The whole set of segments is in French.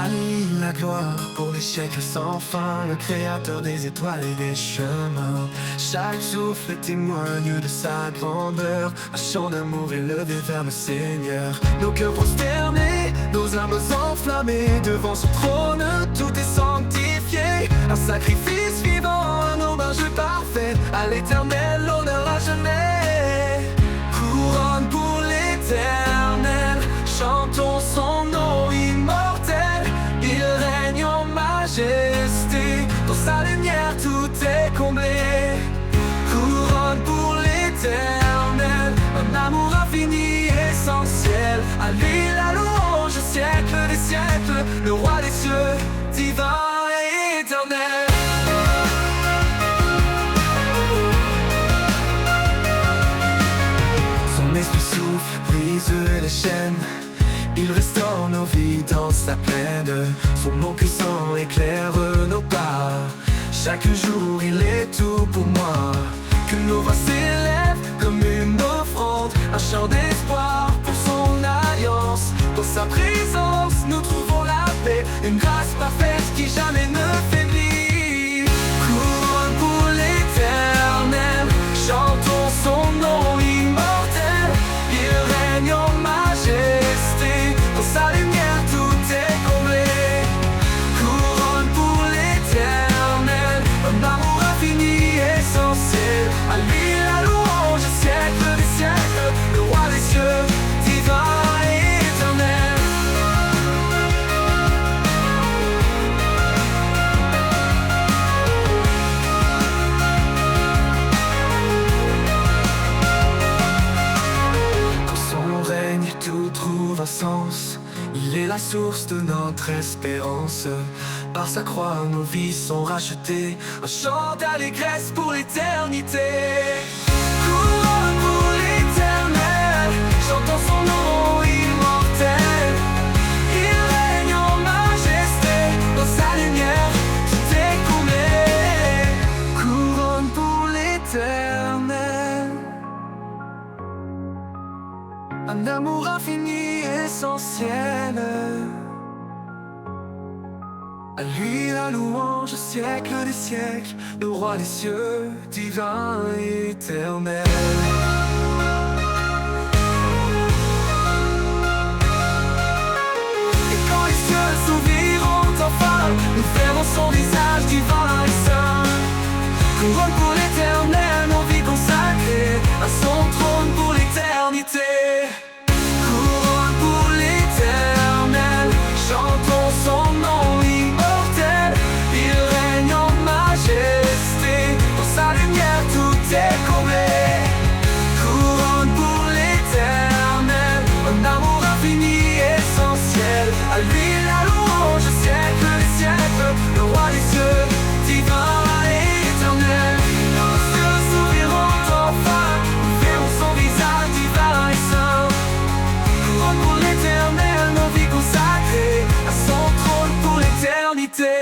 Ali, la gloire pour les siècles sans fin, le créateur des étoiles et des chemins. Chaque souffle témoigne de sa grandeur, un chant d'amour élevé vers le Seigneur. Nos cœurs prosternés, nos âmes enflammées, devant son trône tout est sanctifié. Un sacrifice vivant, un hommage parfait, à l'Éternel l'honneur à jamais. Couronne pour l'Éternel, chantons son nom immortel. Il règne en majesté, dans sa lumière tout est comblé. Couronne pour l'Éternel, un amour infini, essentiel. À lui la louange, siècle des siècles, le roi des cieux, divin et éternel. Son esprit souffle, brise les chaînes, il restaure nos vies dans sa plaine. Son nom puissant éclaire nos pas. Chaque jour il est tout pour moi. Que nos voix s'élèvent comme une offrande, un chant d'espoir pour son alliance. Dans sa présence nous trouvons la paix, une grâce parfaite qui jamais ne faiblit. Couronne pour l'Éternel, chantons son nom immortel. Il règne en majesté, dans sa lumière tout est comblé. Couronne pour l'Éternel, un amour infini, essentiel. À lui la louange, siècle des siècles, le roi des cieux, divin et éternel. Dans son règne tout trouve un sens, il est la source de notre espérance. Par sa croix nos vies sont rachetées, un chant d'allégresse pour l'éternité. Couronne pour l'Éternel, chantons son nom immortel. Il règne en majesté, dans sa lumière tout est comblé. Couronne pour l'Éternel, un amour infini, essentiel. À lui la louange, siècle des siècles, le roi des cieux, divin et éternel. Et quand les cieux s'ouvriront enfin, nous verrons son visage divin et saint. Couronne pour l'Éternel, nos vies consacrées à son trône pour l'éternité. Couronne pour l'Éternel, chantons son nom immortel. Il règne en majesté, dans sa lumière tout est comblé. Couronne pour l'Éternel, un amour infini, essentiel. À lui la louange, siècle des siècles, le roi des cieux, divin et éternel. Quand les cieux s'ouvriront enfin, nous verrons son visage divin et saint. Couronne pour l'Éternel, nos vies consacrées à son trône pour l'éternité.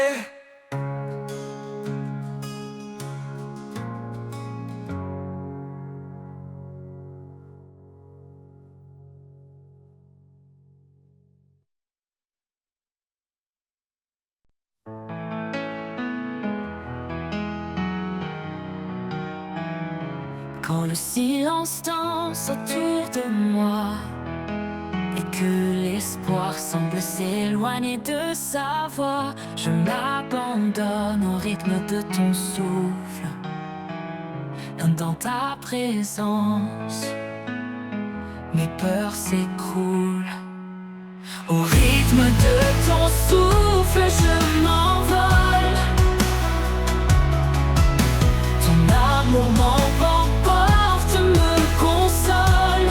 Quand le silence danse autour de moi et que l'espoir semble s'éloigner de sa voix, je m'abandonne au rythme de ton souffle. Dans ta présence, mes peurs s'écroulent. Au rythme de ton souffle, je m'envole. Ton amour m'emporte, me console.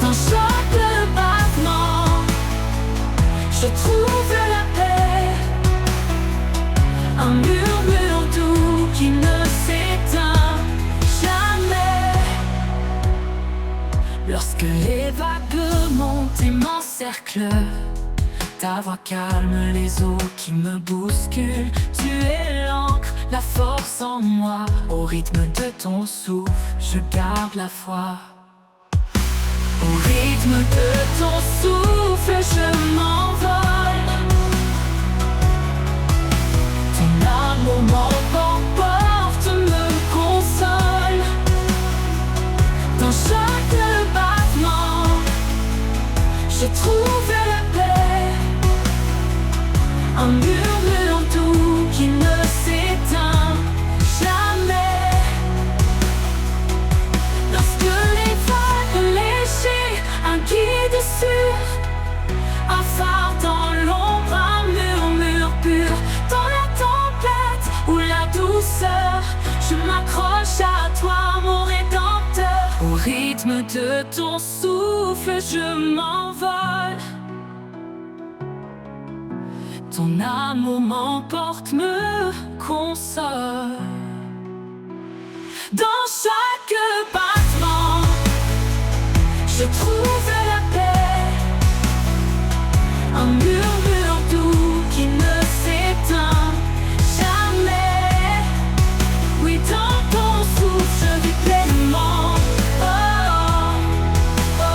Dans chaque battement, je trouve la paix. Un murmure doux qui ne s'éteint jamais. Lorsque les vagues montent et m'encerclent, ta voix calme les eaux qui me bousculent. Tu es l'encre, la force en moi. Au rythme de ton souffle, je garde la foi. Au rythme de ton souffle, je m'envole. un murmure doux qui ne s'éteint jamais. Lorsque les vagues légers, un guide sûr, un phare dans l'ombre, un murmure pur, dans la tempête ou la douceur, je m'accroche à toi, mon rédempteur. Au rythme de ton souffle, je m'envole. Ton amour m'emporte, me console. Dans chaque battement, je trouve la paix, un murmure doux qui ne s'éteint jamais. Oui, dans ton souffle, je vis pleinement. Oh, oh, oh.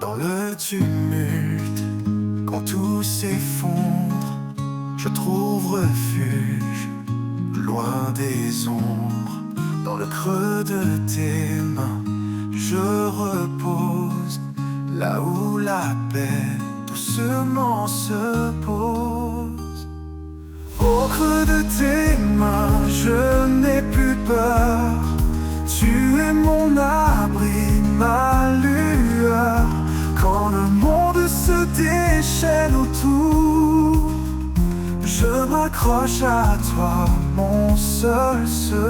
Dans le tumulte, quand tout s'effondre, je trouve refuge, loin des ombres. Dans le creux de tes mains, je repose, là où la paix doucement se pose. Au creux de tes mains, je n'ai plus peur. Tu es mon abri, ma lueur. Quand le monde se déchaîne autour, je m'accroche à toi, mon seul secours.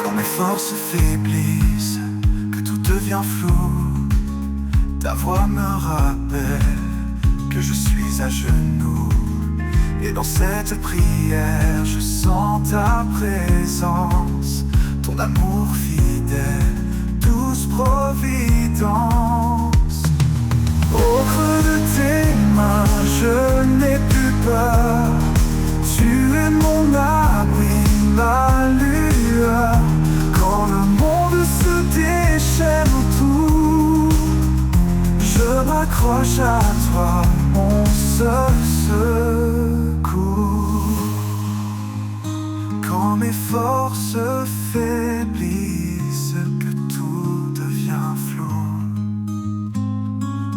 Quand mes forces faiblissent, que tout devient flou, ta voix me rappelle que je suis à genoux. Et dans cette prière, je sens ta présence, ton amour fidèle, douce providence. Au creux de tes mains, je n'ai plus peur. Tu es mon abri, ma lueur. Quand le monde se déchaîne autour, je m'accroche à toi, mon seul secours. Quand mes forces faiblissent, que tout devient flou,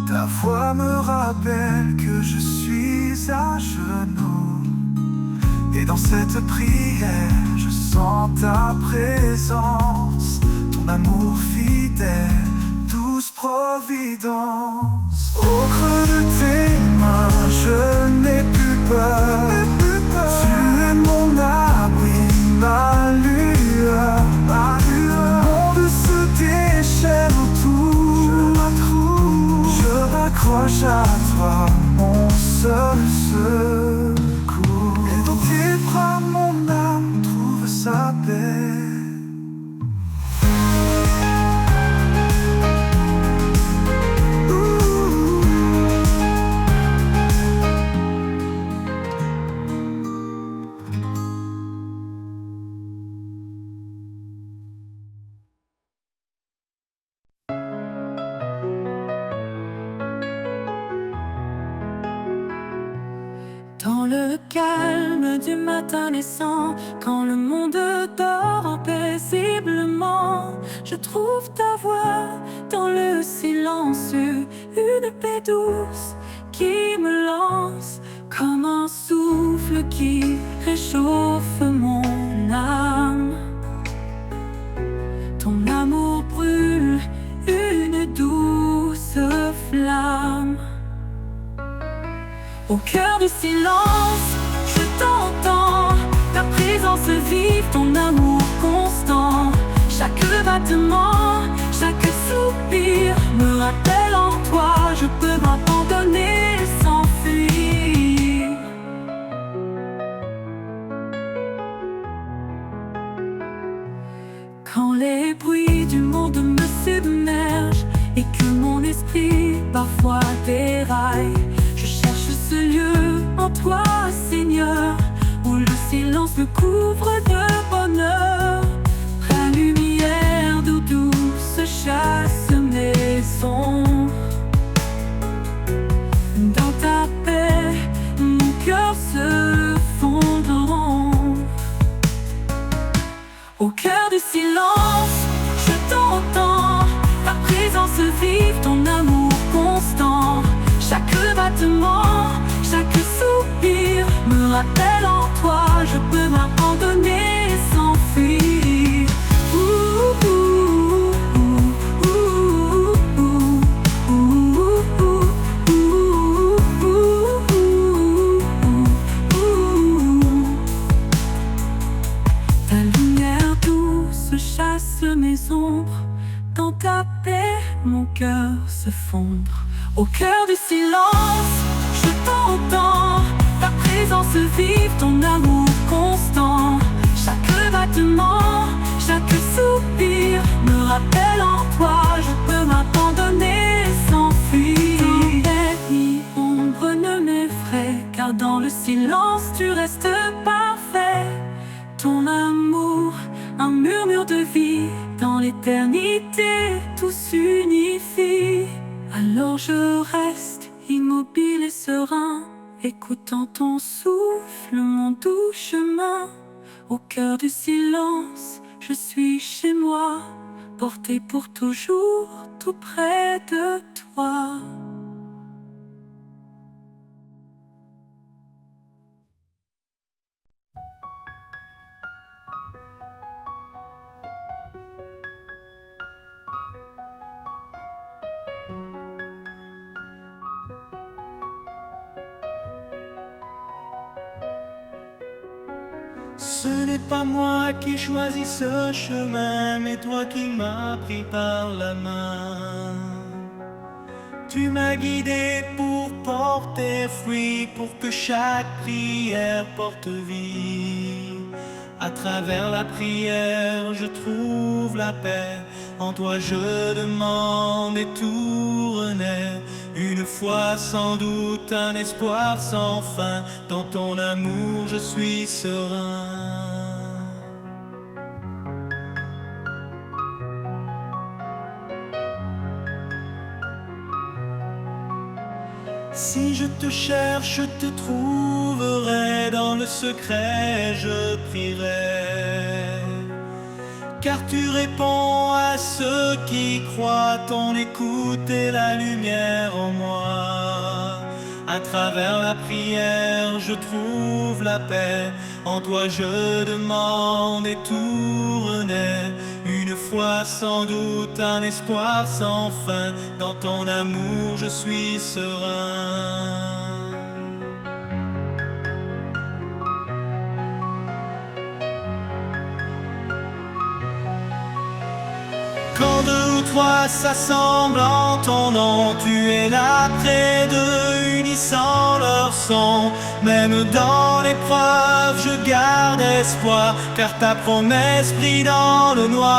ta voix me rappelle que je suis à genoux. Et dans cette prière, je sens ta présence, ton amour fidèle, douce providence. Au creux de tes mains, je n'ai plus peur. Tu es mon abri, ma lueur. Le monde se déchaîne autour, je m'accroche à toi, mon seul secours. Et dans tes bras, mon âme trouve sa paix. Dans le calme du matin naissant, quand le monde dort paisiblement, je trouve ta voix dans le silence, une paix douce qui me lance comme un souffle qui réchauffe mon âme. Ton amour brûle une douce flamme. Au cœur du silence, je t'entends, ta présence vive, ton amour constant. Chaque battement, chaque soupir me rappelle en toi, je peux m'abandonner sans fuir. Quand les bruits du monde me submergent et que mon toi, Seigneur, où le silence me couvre de bonheur. Ta lumière d'eau douce chasse mes ombres. Dans ta paix, mon cœur se fondre. Au cœur du silence, je t'entends. Ta présence vive, ton amour constant. Chaque battement, chaque soupir me rappelle en toi. Je peux m'abandonner sans fuir. Ouh, ouh, ouh, ouh, ouh, ouh, ouh, ouh. Ta lumière douce chasse mes ombres. Dans ta paix, mon cœur se fondre. Au cœur du silence, je t'entends. Ta présence vive, ton amour constant. Chaque battement, chaque soupir me rappelle en toi. Je peux m'abandonner sans fuir. Tempête ni ombre ne m'effraie, car dans le silence tu restes parfait. Ton amour, un murmure de vie, dans l'éternité tout s'unifie. Alors je reste immobile et serein, écoutant ton souffle, mon doux chemin. Au cœur du silence, je suis chez moi, porté pour toujours, tout près de toi. Ce n'est pas moi qui choisis ce chemin, mais toi qui m'as pris par la main. Tu m'as guidé pour porter fruit, pour que chaque prière porte vie. À travers la prière, je trouve la paix. En toi je demande et tout renaît. Une foi sans doute, un espoir sans fin. Dans ton amour je suis serein. Si je te cherche, je te trouverai. Dans le secret je prierai. Car tu réponds à ceux qui croient. Ton écoute est la lumière en moi. À travers la prière, je trouve la paix. En toi je demande et tout renaît. Une foi sans doute, un espoir sans fin. Dans ton amour je suis serein. Quand deux ou trois s'assemblent en ton nom, tu es là près d'eux, unissant leur son. Même dans l'épreuve, je garde espoir, car ta promesse brille dans le noir.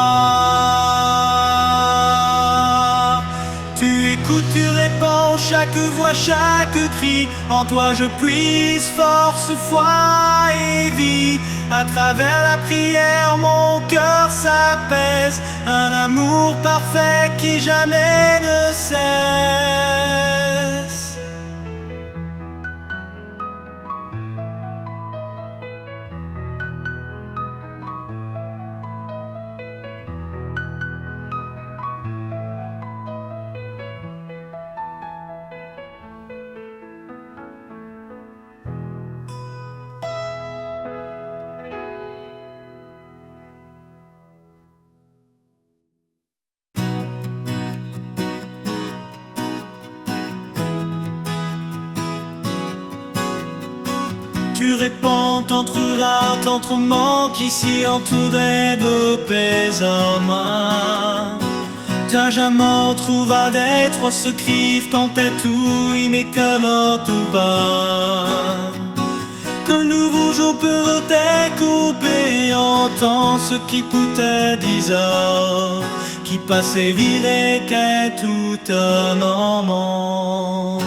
Tu écoutes, tu réponds, chaque voix, chaque cri. En toi je puise force, foi et vie. À travers la prière, mon cœur s'apaise. Un amour parfait qui jamais ne cesse. Tu réponds, t'entrera, t'entrement qu'ici entouré de paix en main. Ta jamais trouva d'être ce cri, tentait tout, mais que tout bas. Que nouveau jour peut découper, entend ce qui coûtait 10 ans, qui passait vide et qu'est tout un moment.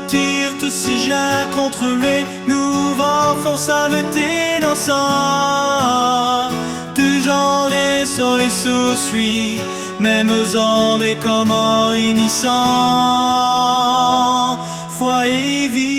sentir-te si jacques contre les nouveaux forces avec tes dansants. Du genre et sur les sous-suites, même aux hommes et comment innocent, foi et vie.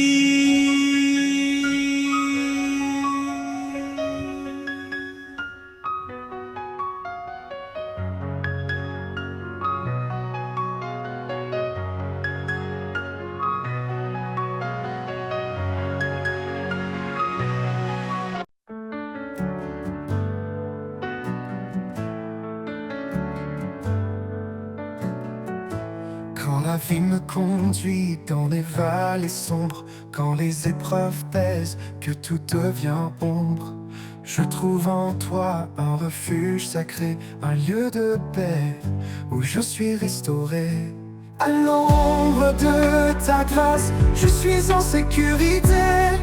Quand la vie me conduit dans les vallées sombres, quand les épreuves pèsent, que tout devient ombre, je trouve en toi un refuge sacré, un lieu de paix où je suis restauré. À l'ombre de ta grâce, je suis en sécurité.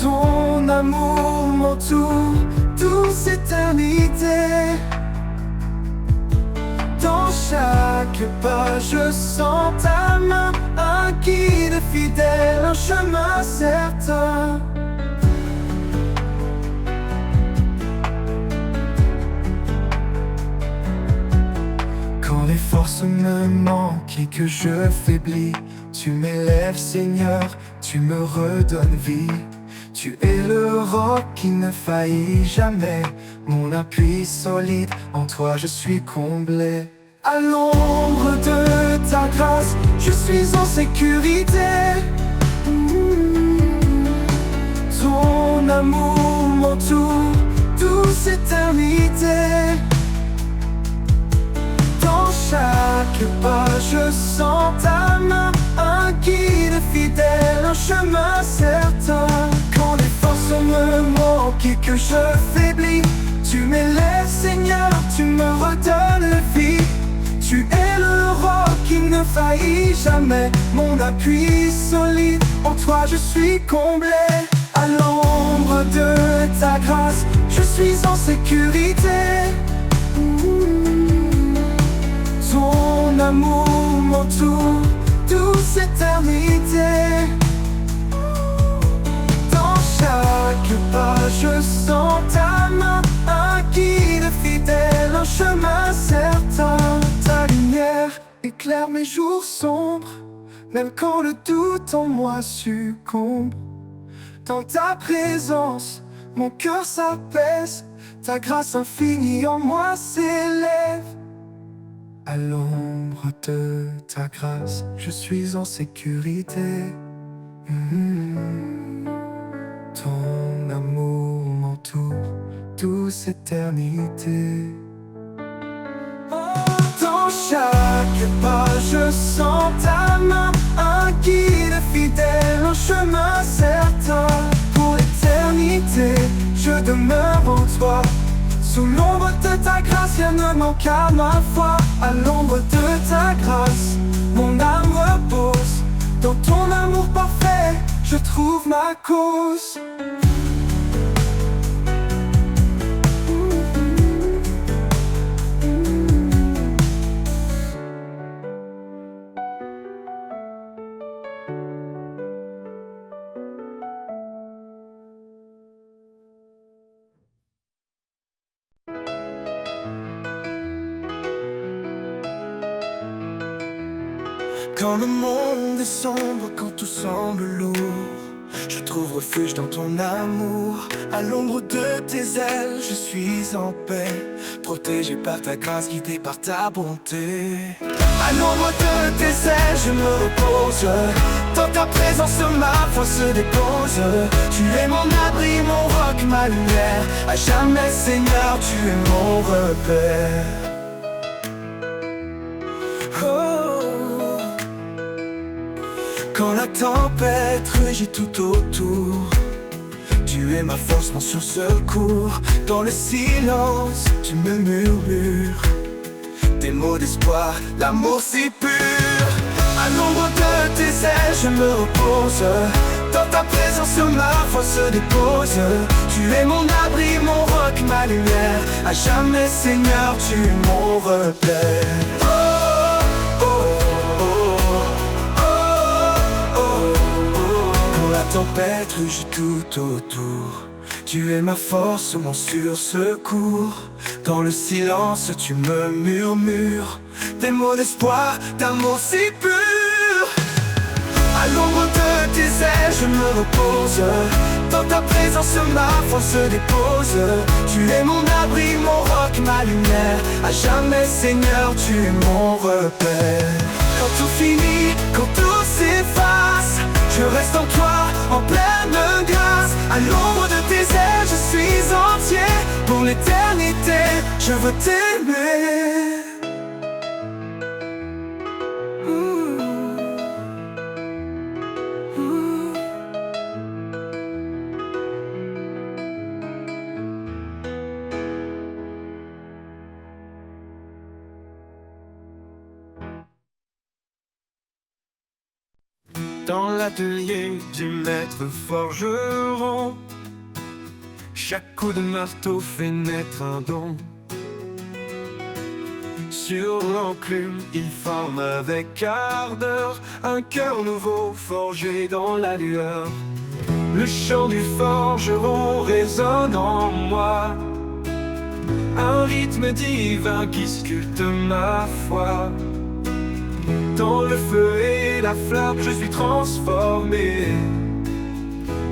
Ton amour m'entoure, douce éternité. Dans chaque pas, je sens ta main, un guide fidèle, un chemin certain. Quand les forces me manquent et que je faiblis, tu m'élèves, Seigneur, tu me redonnes vie. Tu es le roc qui ne faillit jamais, mon appui solide, en toi je suis comblé. À l'ombre de ta grâce, je suis en sécurité. Ton amour m'entoure, douce éternité. Dans chaque pas, je sens ta main, un guide fidèle, un chemin certain. Quand les forces me manquent et que je faiblis, tu m'élèves, Seigneur, tu me redonnes vie. Tu es le roc qui ne faillit jamais, mon appui solide, en toi je suis comblé. À l'ombre de ta grâce, je suis en sécurité. Ton amour m'entoure, douce éternité. Dans chaque pas, je sens ta main, un guide fidèle, un chemin certain. Ta lumière éclaire mes jours sombres, même quand le doute en moi succombe. Dans ta présence, mon cœur s'apaise, ta grâce infinie en moi s'élève. À l'ombre de ta grâce, je suis en sécurité. Ton amour m'entoure, douce éternité. Dans chaque pas, je sens ta main, un guide fidèle, un chemin certain. Pour l'éternité, je demeure en toi. Sous l'ombre de ta grâce, rien ne manque à ma foi. À l'ombre de ta grâce, mon âme repose. Dans ton amour parfait, je trouve ma cause. Quand le monde est sombre, quand tout semble lourd, je trouve refuge dans ton amour. À l'ombre de tes ailes, je suis en paix, protégé par ta grâce, guidé par ta bonté. À l'ombre de tes ailes, je me repose. Dans ta présence, ma foi se dépose. Tu es mon abri, mon roc, ma lumière. À jamais, Seigneur, tu es mon repère. Quand la tempête rugit tout autour, tu es ma force, mon sûr secours. Dans le silence, tu me murmures des mots d'espoir, l'amour si pur. À l'ombre de tes ailes, je me repose. Dans ta présence, ma foi se dépose. Tu es mon abri, mon roc, ma lumière. À jamais, Seigneur, tu es mon repère. Oh, oh, oh, oh. tempête rugit tout autour. Tu es ma force, mon sûr secours. Dans le silence, tu me murmures des mots d'espoir, d'amour si pur. À l'ombre de tes ailes, je me repose. Dans ta présence, ma foi se dépose. Tu es mon abri, mon roc, ma lumière. À jamais, Seigneur, tu es mon repère. Quand tout finit, quand tout s'efface, je reste en toi, en pleine grâce. À l'ombre de tes ailes, je suis entier. Pour l'éternité, je veux t'aimer. Dans l'atelier du maître forgeron, chaque coup de marteau fait naître un don. Sur l'enclume, il forme avec ardeur un cœur nouveau forgé dans la lueur. Le chant du forgeron résonne en moi, un rythme divin qui sculpte ma foi. Dans le feu et la flamme, je suis transformé.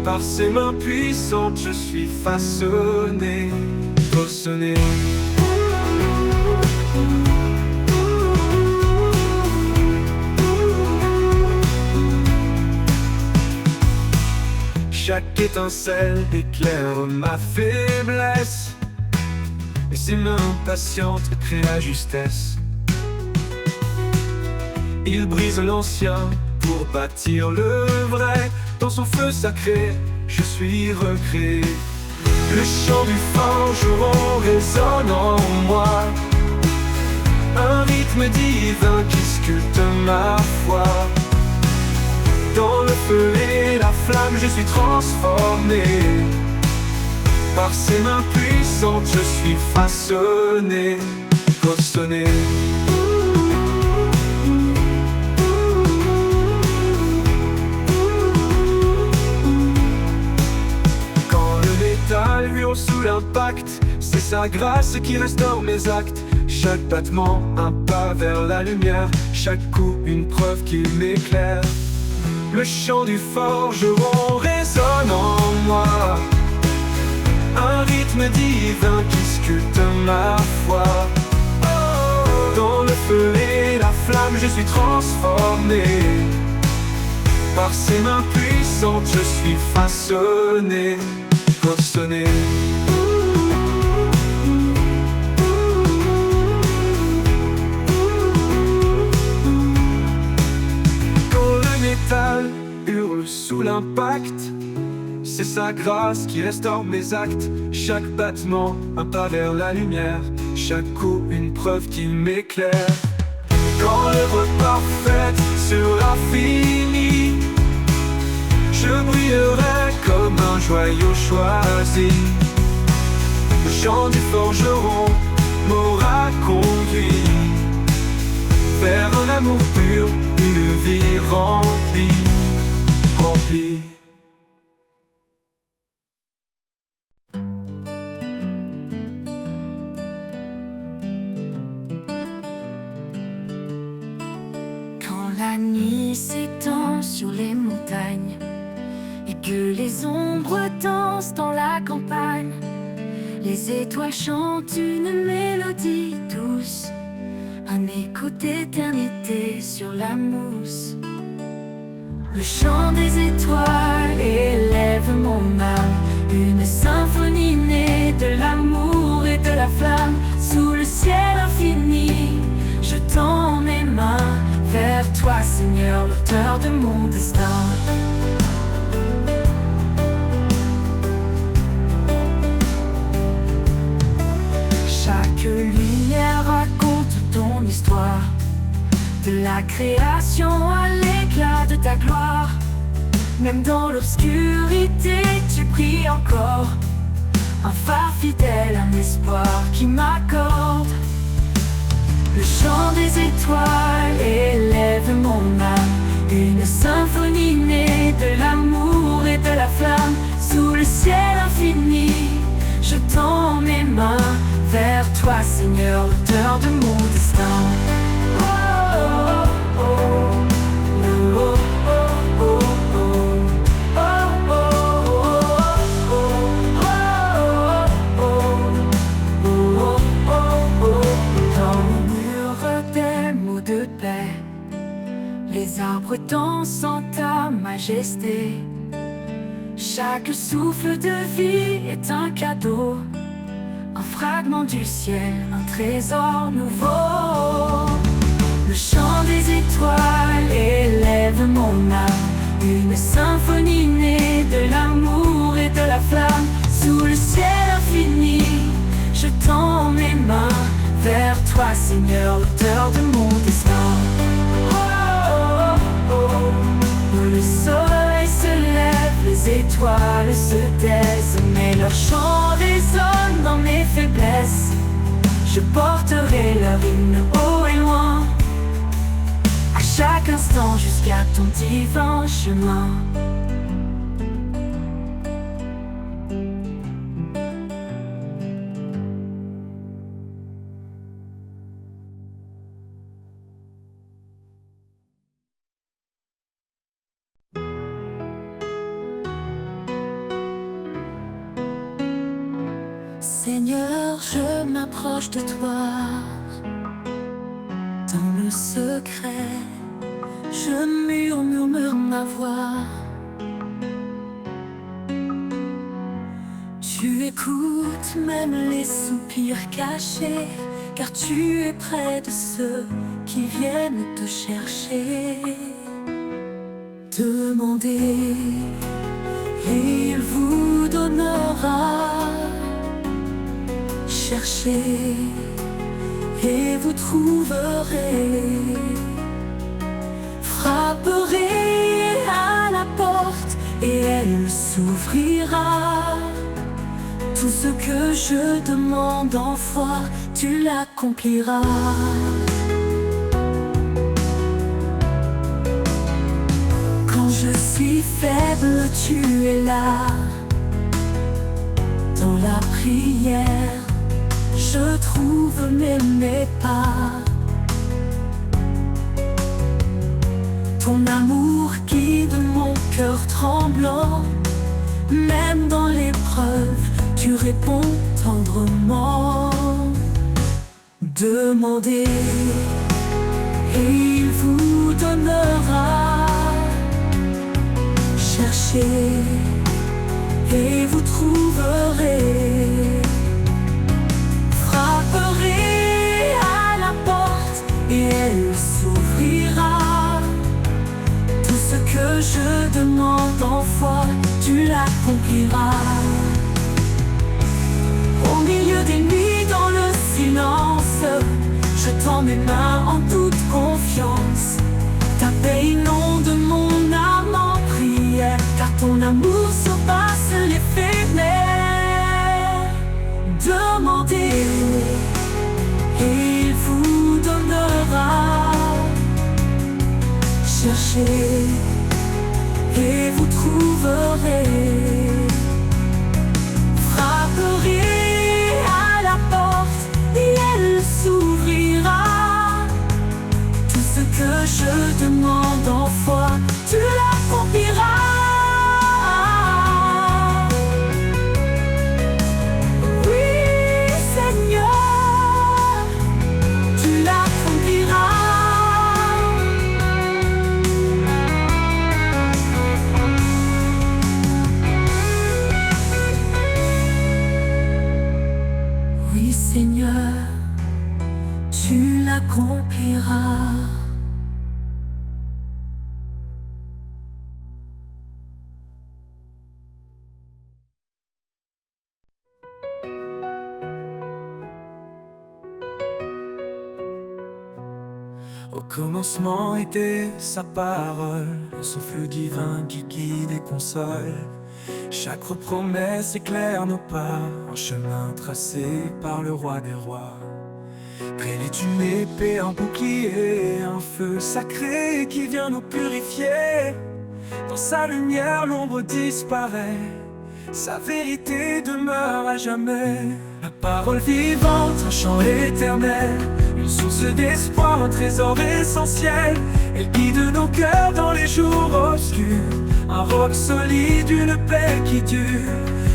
Par ses mains puissantes, je suis façonné, façonné. Chaque étincelle éclaire ma faiblesse, et ses mains patientes créent la justesse. Il brise l'ancien pour bâtir le vrai. Dans son feu sacré, je suis recréé. Le chant du forgeron résonne en moi, un rythme divin qui sculpte ma foi. Dans le feu et la flamme, je suis transformé. Par ses mains puissantes, je suis façonné, façonné. Hurle sous l'impact, c'est sa grâce qui restaure mes actes. Chaque battement, un pas vers la lumière. Chaque coup, une preuve qui m'éclaire. Le chant du forgeron résonne en moi, un rythme divin qui sculpte ma foi. Dans le feu et la flamme, je suis transformé. Par ses mains puissantes, je suis façonné, façonné. Quand le métal hurle sous l'impact, c'est sa grâce qui restaure mes actes. Chaque battement, un pas vers la lumière. Chaque coup, une preuve qui m'éclaire. Quand l'œuvre parfaite sera finie, je brillerai comme un joyau choisi. Le chant du forgeron m'aura conduit vers un amour pur, une vie remplie, remplie. Quand la nuit s'étend sur les montagnes et que les ombres dansent dans la campagne, les étoiles chantent une mélodie douce, un écho d'éternité sur la mousse. Le chant des étoiles élève mon âme, une symphonie née de l'amour et de la flamme. Sous le ciel infini, je tends mes mains vers toi, Seigneur, l'auteur de mon destin. Chaque lumière raconte ton histoire, de la création à l'éclat de ta gloire. Même dans l'obscurité, tu brilles encore, un phare fidèle, un espoir qui m'accorde. Le chant des étoiles élève mon âme, une symphonie née de l'amour et Seigneur, l'auteur de mon destin. Oh, oh, oh, oh, oh, oh, oh, de paix, les arbres dansent en ta majesté. Chaque souffle de vie est un cadeau, un fragment du ciel, un trésor nouveau. Le chant des étoiles élève mon âme, une symphonie née de l'amour et de la flamme. Sous le ciel infini, je tends mes mains vers toi, Seigneur, l'auteur de mon destin. Oh, oh, oh, oh. Le soleil se lève, les étoiles se taisent, mais leur chant résonne dans mes faiblesses. Je porterai leur hymne haut et loin, à chaque instant jusqu'à ton divin chemin. Seigneur, je m'approche de toi. Dans le secret, je murmure ma voix. Tu écoutes même les soupirs cachés, car tu es près de ceux qui viennent te chercher. Demandez, et il vous donnera. Cherchez et vous trouverez. Frapperez à la porte et elle s'ouvrira. Tout ce que je demande en foi, tu l'accompliras. Quand je suis faible, tu es là. Dans la prière, je trouve mes pas. Ton amour guide mon cœur tremblant. Même dans l'épreuve, tu réponds tendrement. Demandez et il vous donnera. Cherchez et vous trouverez. Frapperez à la porte et elle s'ouvrira. Tout ce que je demande en foi, tu l'accompliras. Au milieu des nuits, dans le silence, je tends mes mains en toute confiance. Ta paix inonde mon âme en prière, car ton amour surpasse les faiblesses. Demandez et il vous donnera. Cherchez et vous trouverez. Frapperez à la porte et elle s'ouvrira. Tout ce que je demande en foi, tu l'accompliras. Seigneur, tu l'accompliras. Au commencement était sa parole, son feu divin qui guide et console. Chaque promesse éclaire nos pas, un chemin tracé par le roi des rois. Près est une épée, un bouclier, un feu sacré qui vient nous purifier. Dans sa lumière, l'ombre disparaît, sa vérité demeure à jamais. La parole vivante, un chant éternel, une source d'espoir, un trésor essentiel. Elle guide nos cœurs dans les jours obscurs, un roc solide, une paix qui dure.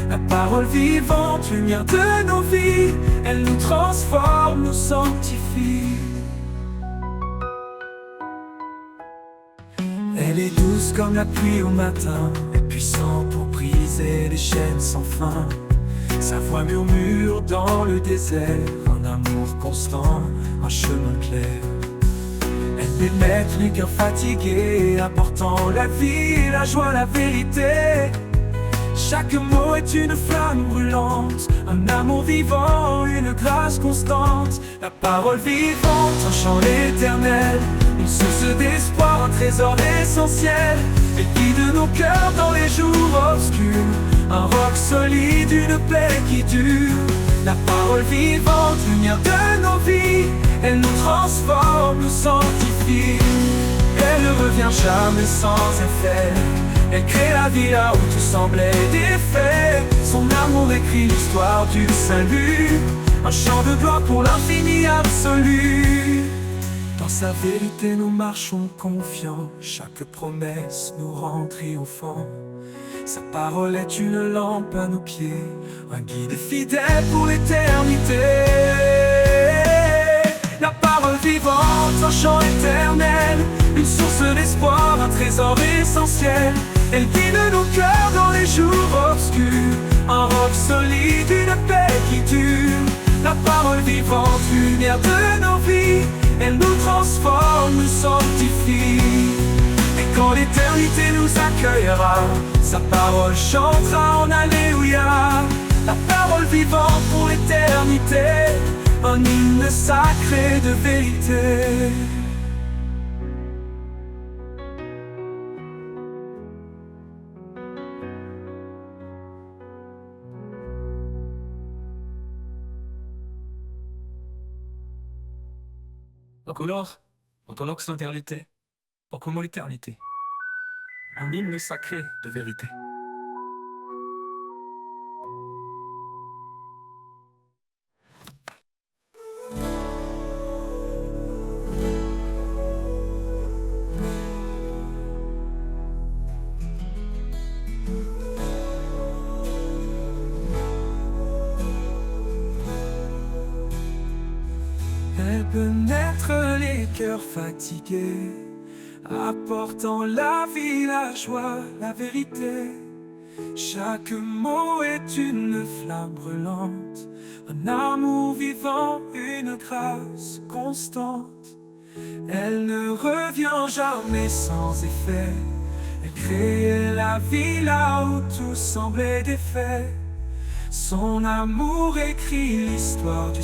La parole vivante, lumière de nos vies, elle nous transforme, nous sanctifie. Elle est douce comme la pluie au matin, et puissante pour briser les chaînes sans fin. Sa voix murmure dans le désert, un amour constant, un chemin clair. Elle pénètre les cœurs fatigués, apportant la vie, la joie, la vérité. Chaque mot est une flamme brûlante, un amour vivant, une grâce constante. La parole vivante, un chant éternel, une source d'espoir, un trésor essentiel. Elle guide nos cœurs dans les jours obscurs, un roc solide, une paix qui dure. La parole vivante, lumière de nos vies, elle nous transforme, nous sanctifie. Elle ne revient jamais sans effet, elle crée la vie là où tout semblait défait. Son amour écrit l'histoire du salut, un chant de gloire pour l'infini absolu. Dans sa vérité nous marchons confiants, chaque promesse nous rend triomphants. Sa parole est une lampe à nos pieds, un guide fidèle pour l'éternité. La parole vivante, un chant éternel, une source d'espoir, un trésor essentiel. Elle guide nos cœurs dans les jours obscurs, un roc solide, une paix qui dure. La parole vivante, lumière de nos vies, elle nous transforme, nous sanctifie. Et quand l'éternité nous accueillera, sa parole chantera en Alléluia. La parole vivante pour l'éternité, un hymne sacré de vérité. Donc alors, entendons que c'est l'éternité, pour comment l'éternité, un hymne sacré de vérité. Elle pénètre les cœurs fatigués, apportant la vie, la joie, la vérité. Chaque mot est une flamme brûlante, un amour vivant, une grâce constante. Elle ne revient jamais sans effet, elle crée la vie là où tout semblait défait. Son amour écrit l'histoire du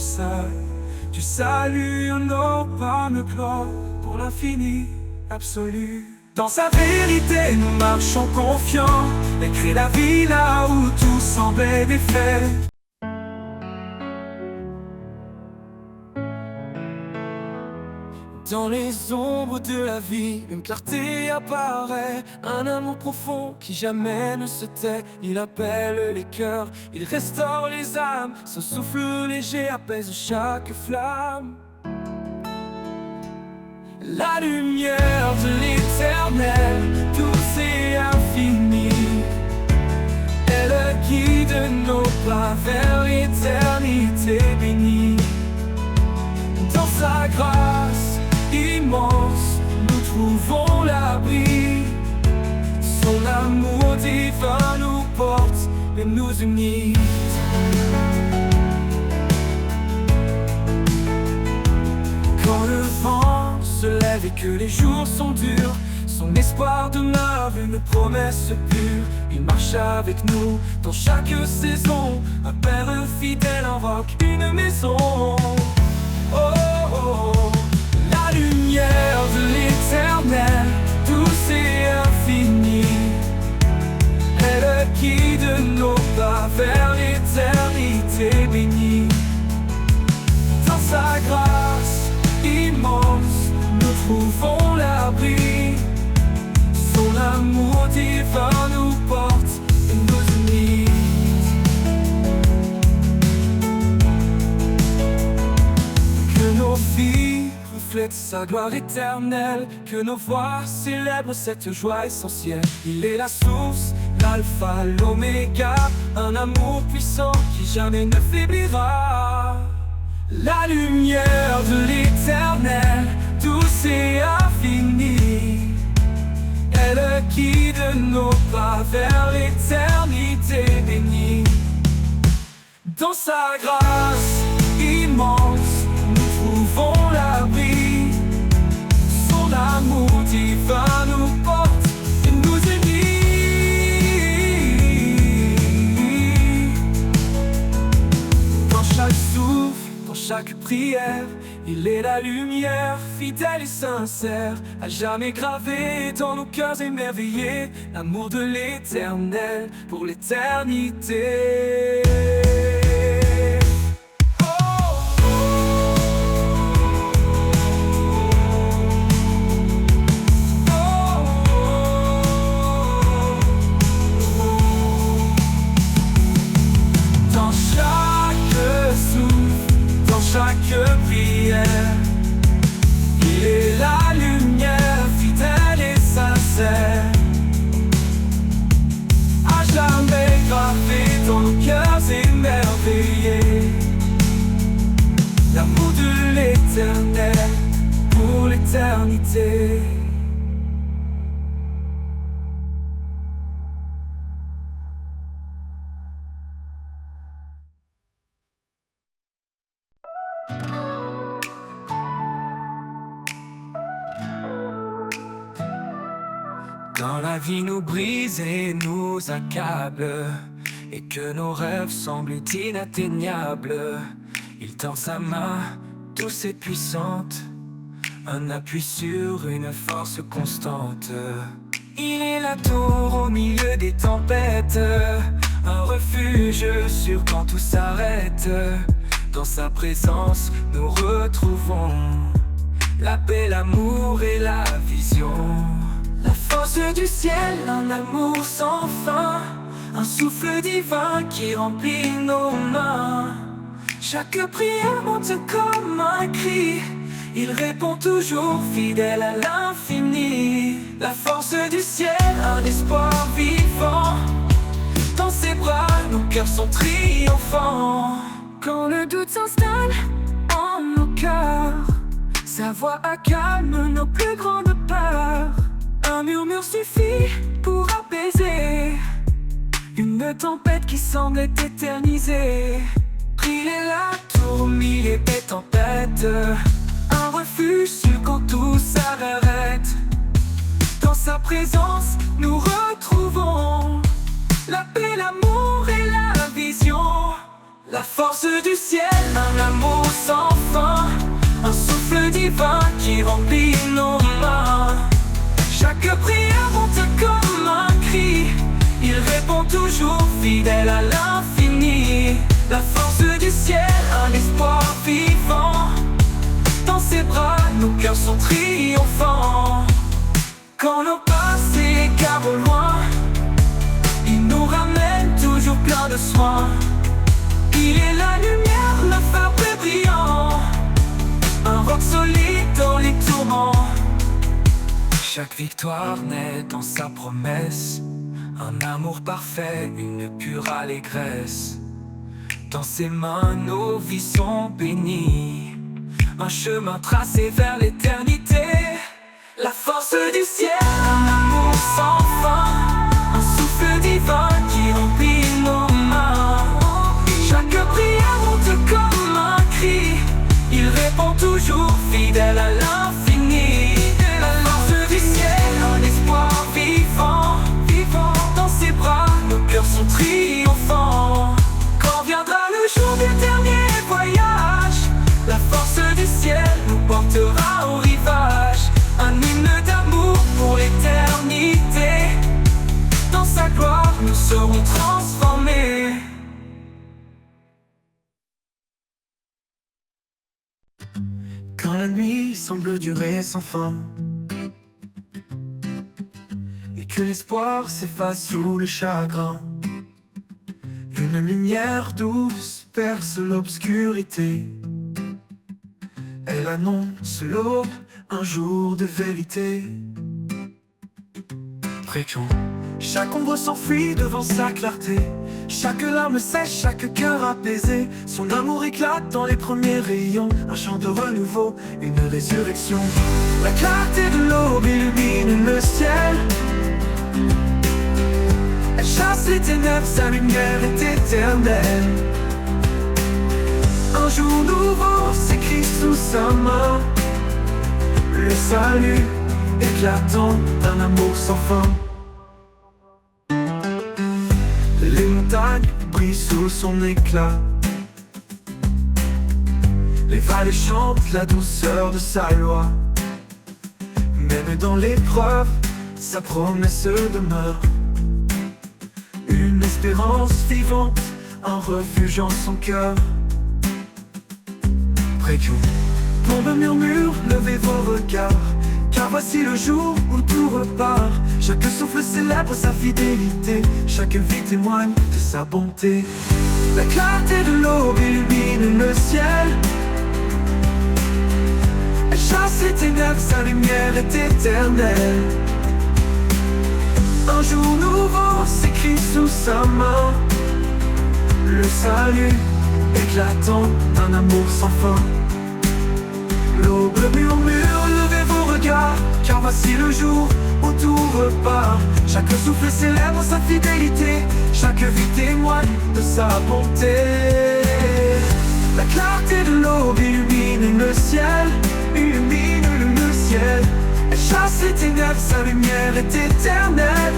salut, nos pas me pleurent pour l'infini absolu. Dans sa vérité nous marchons confiants, elle crée la vie là où tout semblait défait. Dans les ombres de la vie, une clarté apparaît, un amour profond qui jamais ne se tait. Il appelle les cœurs, il restaure les âmes, son souffle léger apaise chaque flamme. La lumière de l'éternel, douce et infinie, elle guide nos pas vers l'éternité bénie. Dans sa grâce immense, nous trouvons l'abri. Son amour divin nous porte et nous unit. Quand le vent se lève et que les jours sont durs, son espoir demeure une promesse pure. Il marche avec nous dans chaque saison, un père fidèle, un roc, une maison. Oh, oh, oh. La lumière de l'éternel, douce et infinie, elle guide nos pas vers l'éternité bénie. Dans sa grâce immense, nous trouvons l'abri. Son amour divin nous porte et nous unit. nos vies reflètent sa gloire éternelle, que nos voix célèbrent cette joie essentielle. Il est la source, l'alpha, l'oméga, un amour puissant qui jamais ne faiblira. La lumière de l'éternel, douce et infinie, elle guide nos pas vers l'éternité bénie. Dans sa grâce immense, nous trouvons l'abri. Son amour divin nous porte et nous unit. Dans chaque souffle, dans chaque prière, il est la lumière, fidèle et sincère, à jamais gravé dans nos cœurs émerveillés, l'amour de l'éternel pour l'éternité. Chaque prière, il est la lumière, fidèle et sincère, à jamais gravé dans nos cœurs émerveillés, l'amour de l'éternel pour l'éternité. Quand la vie nous brise et nous accable, et que nos rêves semblent inatteignables, il tend sa main douce et puissante, un appui sur une force constante. Il est la tour au milieu des tempêtes, un refuge sûr quand tout s'arrête. Dans sa présence nous retrouvons la paix, l'amour et la vision. La force du ciel, un amour sans fin, un souffle divin qui remplit nos mains. Chaque prière monte comme un cri, il répond toujours fidèle à l'infini. La force du ciel, un espoir vivant, dans ses bras nos cœurs sont triomphants. Quand le doute s'installe en nos cœurs, sa voix accalme nos plus grandes peurs. Un murmure suffit pour apaiser une tempête qui semble éternisée. Il est la tour au milieu des tempêtes, un refuge sûr quand tout s'arrête. Dans sa présence nous retrouvons la paix, l'amour et la vision. La force du ciel, un amour sans fin, un souffle divin qui remplit nos mains. Chaque prière monte comme un cri, il répond toujours fidèle à l'infini. La force du ciel, un espoir vivant, dans ses bras nos cœurs sont triomphants. Quand nos pas s'écartent au loin, il nous ramène toujours plein de soin. Il est la lumière, le phare brillant, un roc solide dans les tourments. Chaque victoire naît dans sa promesse, un amour parfait, une pure allégresse. Dans ses mains nos vies sont bénies, un chemin tracé vers l'éternité. La force du ciel, un amour sans fin, un souffle divin qui remplit nos mains. Chaque prière monte comme un cri, il répond toujours fidèle à l'infini. La force du ciel, un espoir vivant, dans ses bras nos cœurs sont triomphants. Quand viendra le jour du dernier voyage, la force du ciel nous portera au rivage. Un hymne d'amour pour l'éternité, dans sa gloire nous serons transformés. Quand la nuit semble durer sans fin, et que l'espoir s'efface sous le chagrin, une lumière douce perce l'obscurité. Elle Elle annonce l'aube, un jour de vérité. Précieux. Chaque ombre s'enfuit devant sa clarté. Chaque larme sèche, chaque cœur apaisé. Son amour éclate dans les premiers rayons. Un chant de renouveau, une résurrection. La clarté de l'aube illumine le ciel. Elle chasse les ténèbres, sa lumière est éternelle. Un jour nouveau s'écrit sous sa main. Le salut éclatant d'un amour sans fin. Les montagnes brillent sous son éclat. Les vallées chantent la douceur de sa loi. Même dans l'épreuve, sa promesse demeure. Une espérance vivante, un refuge en son cœur. Précieux. Tombe murmure, levez vos regards, car voici le jour où tout repart. Chaque souffle célèbre sa fidélité, chaque vie témoigne de sa bonté. La clarté de l'aube illumine le ciel. Elle chasse les ténèbres, sa lumière est éternelle. Un jour nouveau s'écrit sous sa main. Le salut éclatant d'un amour sans fin. L'aube murmure, levez vos regards, car voici le jour où tout repart. Chaque souffle célèbre sa fidélité, chaque vie témoigne de sa bonté. La clarté de l'aube illumine le ciel, illumine le ciel. Elle chasse les ténèbres, sa lumière est éternelle,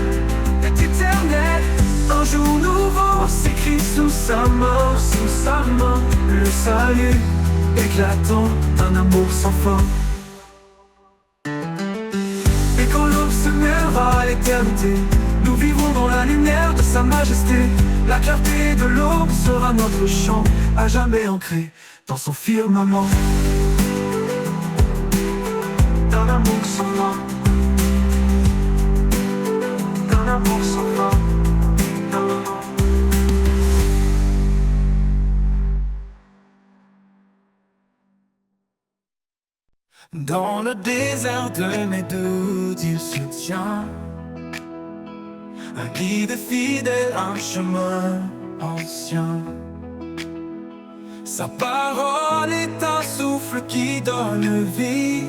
est éternelle. Un jour nouveau s'écrit sous sa main, le salut éclatant d'un amour sans fin. Et quand l'aube se mêlera à l'éternité, nous vivrons dans la lumière de sa majesté. La clarté de l'aube sera notre chant, à jamais ancré dans son firmament. D'un amour sans fin, d'un amour sans fin. Dans le désert de mes doutes, il se tient. Un guide fidèle, un chemin ancien. Sa parole est un souffle qui donne vie,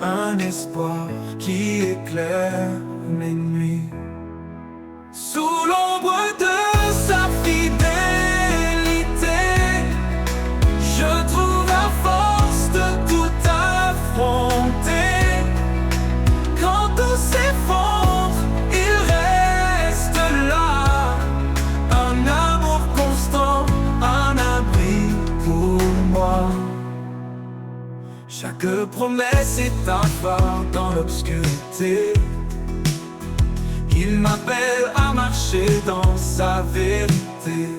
un espoir qui éclaire mes nuits. Sous l'ombre de sa fidélité, je trouve la force de tout affronter. Quand tout s'effondre, il reste là, un amour constant, un abri pour moi. Chaque promesse est un phare dans l'obscurité. Il m'appelle à marcher dans sa vérité.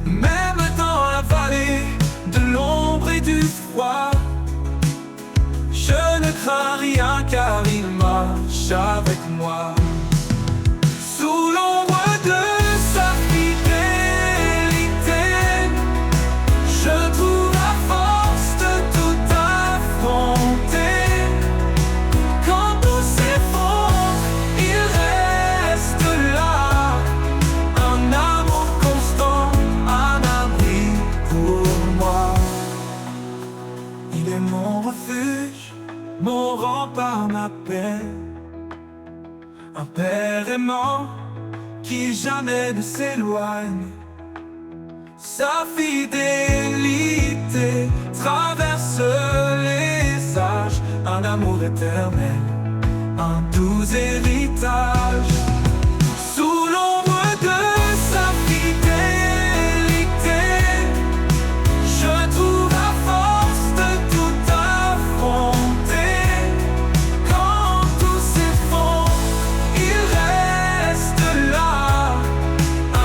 Même dans la vallée de l'ombre et du froid, je ne crains rien car il marche avec moi. Sous l'ombre de sa fidélité, je trouve la force de tout affronter. Quand tout s'effondre, il reste là, un amour constant, un abri pour moi. Il est mon refuge, mon rempart, ma paix, un père aimant qui jamais ne s'éloigne. Sa fidélité traverse les âges, un amour éternel, un doux héritage. Sous l'ombre de sa fidélité, je trouve la force de tout affronter. Quand tout s'effondre, il reste là,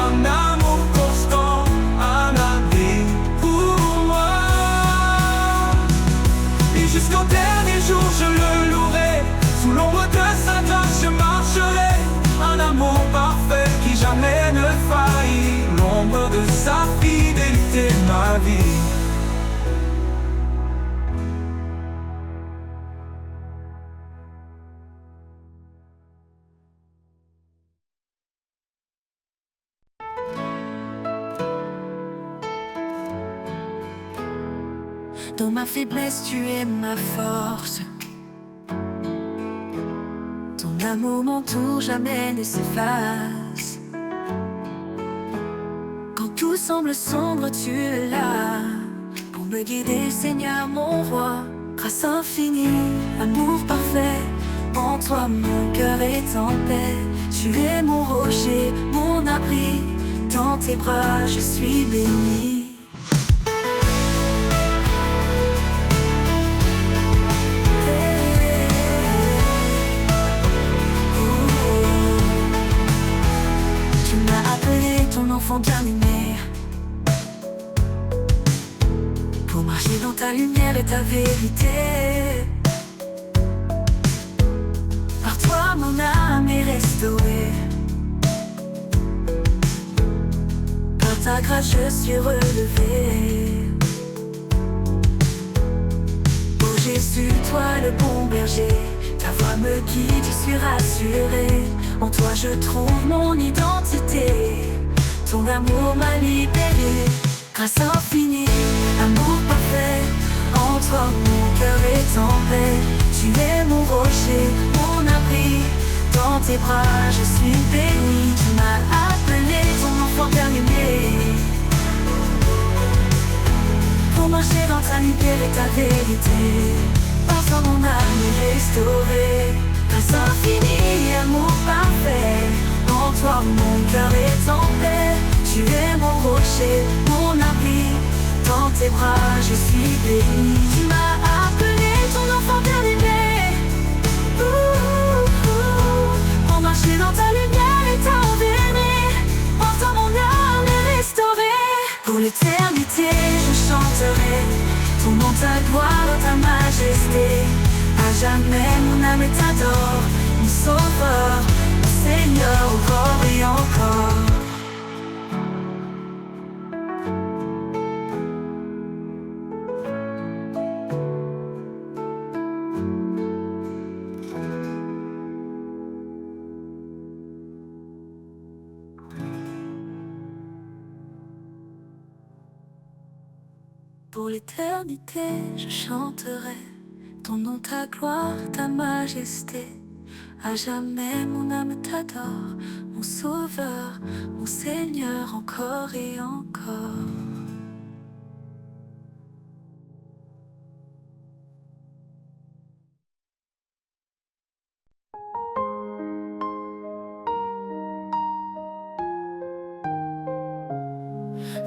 un amour constant, un abri pour moi. Et jusqu'au dernier jour je le louerai, sous l'ombre de sa grâce je marcherai. Un amour parfait qui jamais ne faillit, l'ombre de sa fidélité ma vie. Dans ma faiblesse, tu es ma force. Ton amour m'entoure, jamais ne s'efface. Quand tout semble sombre, tu es là pour me guider, Seigneur mon roi. Grâce infinie, amour parfait, en toi mon cœur est en paix. Tu es mon rocher, mon abri, dans tes bras je suis béni. Tu m'as appelé ton enfant bien-aimé pour marcher dans ta lumière et ta vérité. Par toi mon âme est restaurée. Par ta grâce je suis relevé. Oh Jésus, toi le bon berger, ta voix me guide, je suis rassuré. En toi je trouve mon identité. Ton amour m'a libéré. Grâce infinie, amour parfait, en toi mon cœur est en paix. Tu es mon rocher, mon abri, dans tes bras je suis béni. Tu m'as appelé ton enfant bien-aimé pour marcher dans ta lumière et ta vérité. Par toi mon âme est restaurée. Grâce infinie, amour parfait, en toi mon cœur est en paix. Tu es mon rocher, mon abri, dans tes bras je suis béni. Tu m'as appelé ton enfant bien-aimé pour marcher dans ta lumière et ta vérité. En toi mon âme est restaurée. Pour l'éternité je chanterai ton nom, ta gloire, ta majesté. À jamais mon âme t'adore, mon sauveur, mon Seigneur, encore et encore. Pour l'éternité je chanterai ton nom, ta gloire, ta majesté. À jamais mon âme t'adore, mon sauveur, mon Seigneur, encore et encore.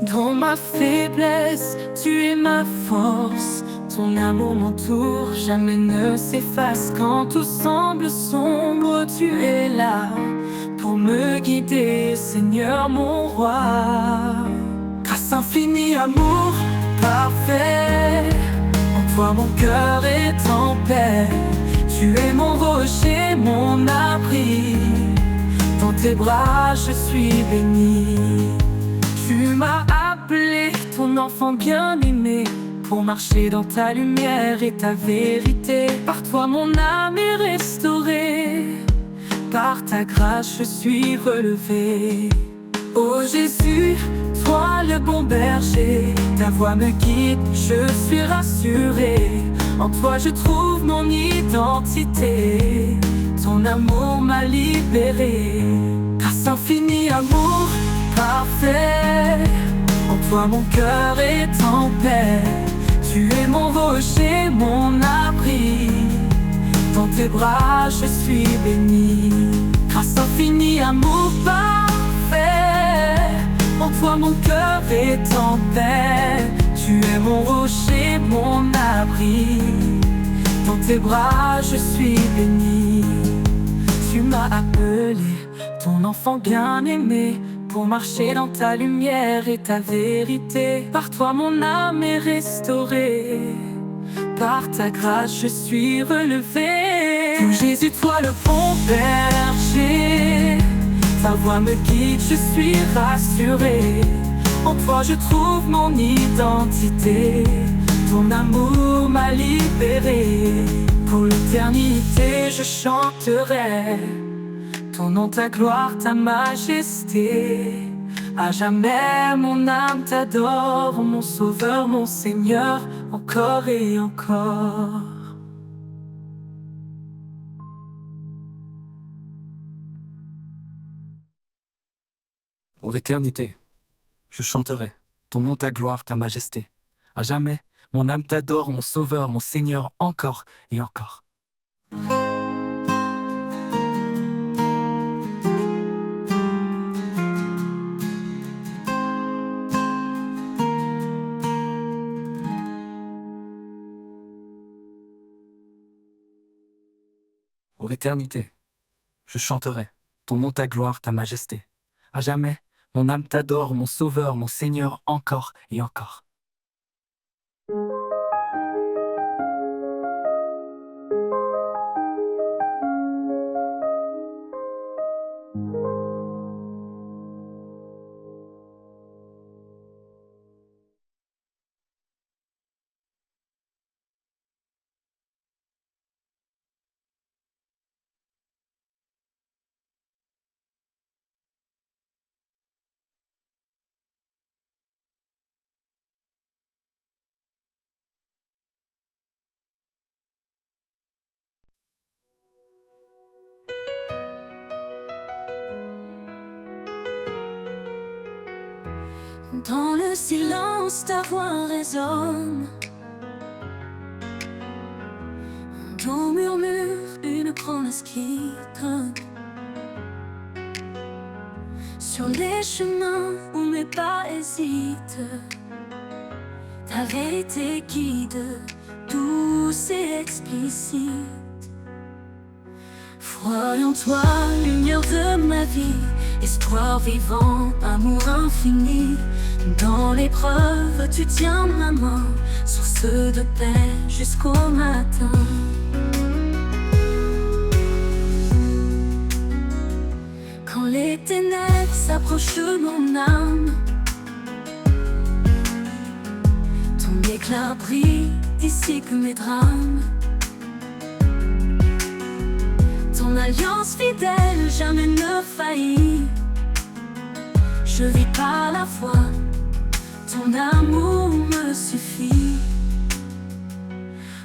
Dans ma faiblesse, tu es ma force. Ton amour m'entoure, jamais ne s'efface. Quand tout semble sombre, tu es là pour me guider, Seigneur mon roi. Grâce infinie, amour parfait, en toi mon cœur est en paix. Tu es mon rocher, mon abri, dans tes bras je suis béni. Tu m'as appelé ton enfant bien-aimé pour marcher dans ta lumière et ta vérité. Par toi mon âme est restaurée. Par ta grâce je suis relevé. Oh Jésus, toi le bon berger, ta voix me guide, je suis rassuré. En toi je trouve mon identité. Ton amour m'a libéré. Grâce infinie, amour parfait, en toi mon cœur est en paix. Tu es mon rocher, mon abri, dans tes bras je suis béni. Grâce infinie, amour parfait, en toi mon cœur est en paix. Tu es mon rocher, mon abri, dans tes bras je suis béni. Tu m'as appelé ton enfant bien-aimé pour marcher dans ta lumière et ta vérité. Par toi mon âme est restaurée. Par ta grâce je suis relevé. Oh Jésus, toi le bon berger, ta voix me guide, je suis rassuré. En toi je trouve mon identité. Ton amour m'a libéré. Pour l'éternité je chanterai ton nom, ta gloire, ta majesté. À jamais mon âme t'adore, mon sauveur, mon Seigneur, encore et encore. Pour l'éternité, je chanterai ton nom, ta gloire, ta majesté. À jamais, mon âme t'adore, mon sauveur, mon Seigneur, encore et encore. Pour l'éternité, je chanterai ton nom, ta gloire, ta majesté. À jamais, mon âme t'adore, mon sauveur, mon Seigneur, encore et encore. Dans le silence, ta voix résonne. Ton murmure, une promesse qui donne. Sur les chemins où mes pas hésitent, ta vérité guide, douce et explicite. Foi en toi, lumière de ma vie, espoir vivant, amour infini. Dans l'épreuve, tu tiens ma main, source de paix jusqu'au matin. Quand les ténèbres s'approchent de mon âme, ton éclat brille, dissipe mes drames. Ton alliance fidèle jamais ne faillit. Je vis par la foi, ton amour me suffit.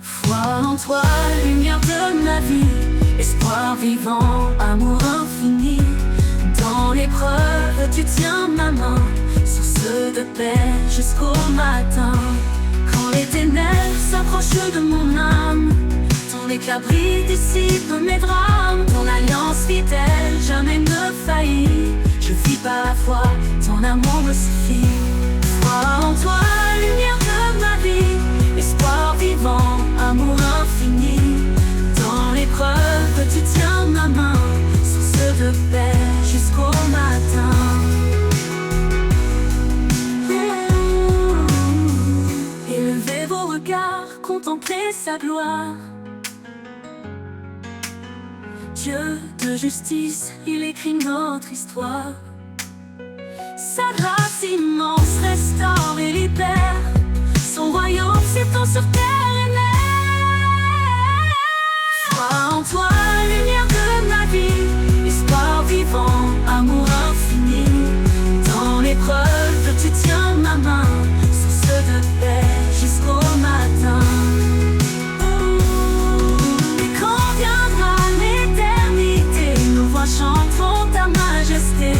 Foi en toi, lumière de ma vie, espoir vivant, amour infini. Dans l'épreuve, tu tiens ma main, source de paix jusqu'au matin. Quand les ténèbres s'approchent de mon âme, ton éclat brille, dissipe mes drames. Ton alliance fidèle jamais ne faillit. Je vis par la foi, ton amour me suffit. Foi en toi, lumière de ma vie, espoir vivant, amour infini. Dans l'épreuve, tu tiens ma main, source de paix jusqu'au matin. Élevez vos regards, contemplez sa gloire. Dieu de justice, il écrit notre histoire. Sa grâce immense restaure et libère. Son royaume s'étend sur terre et mer. Foi en toi, lumière de ma vie, espoir vivant, amour infini. Dans l'épreuve, tu tiens ma main, source de paix jusqu'au matin. Et quand viendra l'éternité, nos voix chanteront ta majesté.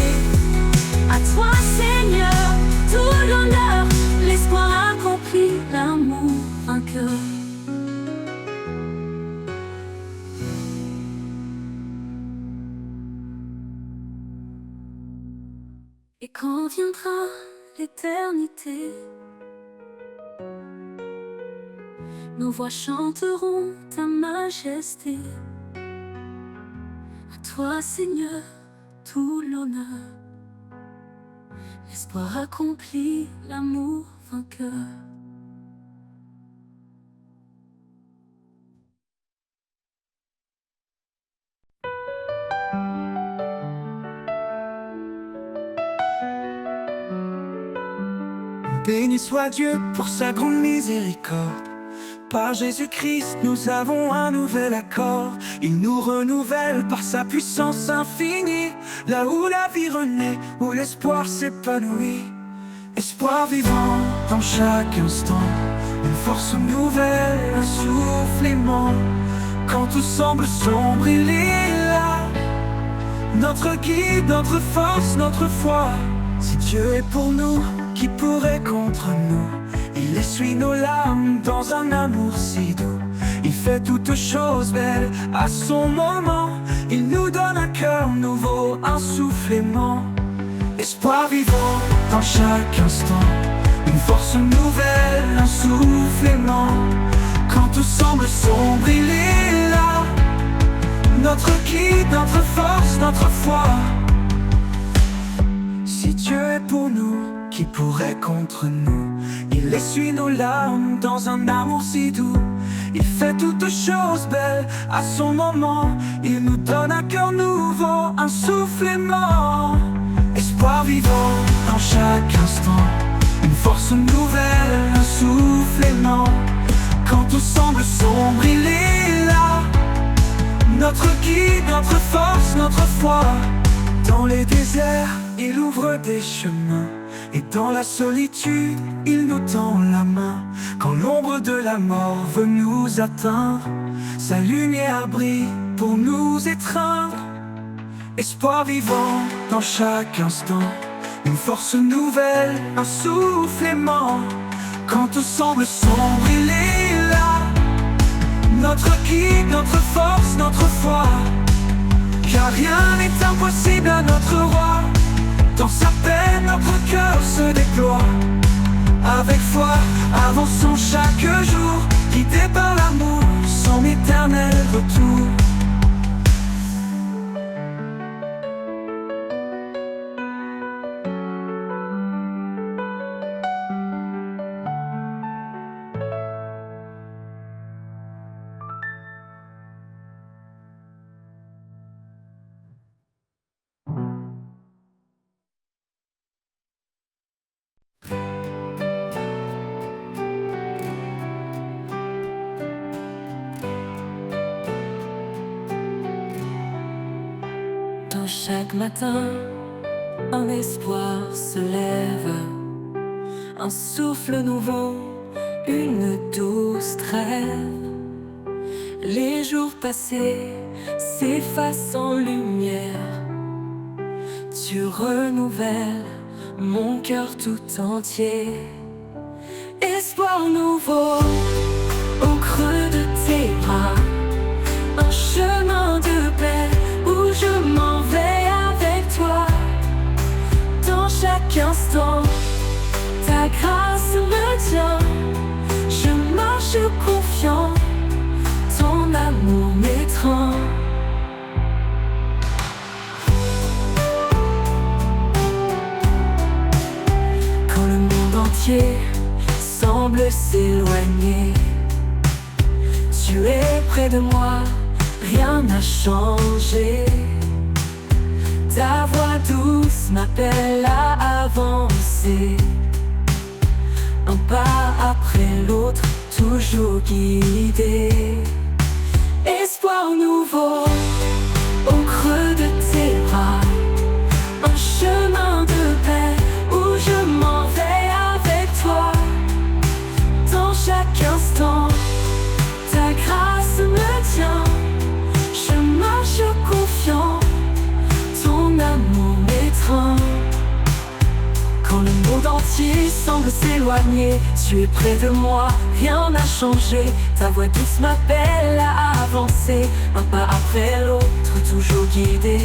À toi, Seigneur, tout l'honneur, l'espoir accompli, l'amour vainqueur. Et quand viendra l'éternité, nos voix chanteront ta majesté. À toi, Seigneur, tout l'honneur, l'espoir accompli, l'amour vainqueur. Béni soit Dieu pour sa grande miséricorde, Par Jésus-Christ, nous avons un nouvel accord. Il nous renouvelle par sa puissance infinie. Là où la vie renaît, où l'espoir s'épanouit. Espoir vivant dans chaque instant. Une force nouvelle, un souffle aimant. Quand tout semble sombre, il est là. Notre guide, notre force, notre foi. Si Dieu est pour nous, qui pourrait contre nous? Il essuie nos larmes dans un amour si doux. Il fait toutes choses belles à son moment. Il nous donne un cœur nouveau, un souffle aimant. Espoir vivant dans chaque instant. Une force nouvelle, un souffle aimant. Quand tout semble sombre, il est là. Notre guide, notre force, notre foi. Si Dieu est pour nous, qui pourrait contre nous? Il essuie nos larmes dans un amour si doux. Il fait toutes choses belles à son moment. Il nous donne un cœur nouveau, un souffle aimant. Espoir vivant dans chaque instant. Une force nouvelle, un souffle aimant. Quand tout semble sombre, il est là. Notre guide, notre force, notre foi. Dans les déserts, il ouvre des chemins. Et dans la solitude, il nous tend la main. Quand l'ombre de la mort veut nous atteindre, sa lumière brille pour nous étreindre. Espoir vivant dans chaque instant. Une force nouvelle, un souffle aimant. Quand tout semble sombre, il est là. Notre guide, notre force, notre foi. Car rien n'est impossible à notre roi. Dans sa peine, notre cœur se déploie. Avec foi, avançons chaque jour, guidés par l'amour, son éternel retour. Chaque matin, un espoir se lève, un souffle nouveau, une douce trêve. Les jours passés s'effacent en lumière. Tu renouvelles mon cœur tout entier. Espoir nouveau au creux de tes bras, un chemin de paix où je m'en vais avec toi. Dans chaque instant, ta grâce me tient. Je marche confiant, ton amour m'étreint. Quand le monde entier semble s'éloigner, tu es près de moi, rien n'a changé. Ta voix douce m'appelle à avancer, un pas après l'autre, toujours guidé. Espoir nouveau au creux de tes bras, un chemin de paix où je m'en vais avec toi. Dans chaque instant, ta grâce me tient. Je marche confiant, ton amour m'étreint. Quand le monde entier semble s'éloigner, tu es près de moi, rien n'a changé. Ta voix douce m'appelle à avancer, un pas après l'autre, toujours guidé.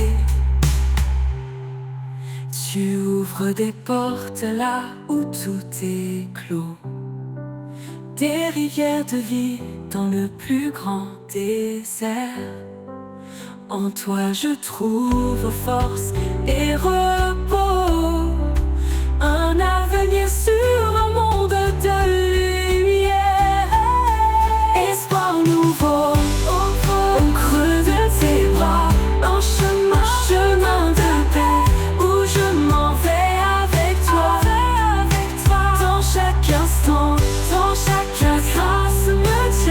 Tu ouvres des portes là où tout est clos, des rivières de vie dans le plus grand désert. En toi je trouve force et repos, un avenir sur un monde de lumière. Espoir nouveau au creux de tes bras, un chemin de paix où je m'en vais avec toi. Dans chaque instant, dans chaque grâce me tient.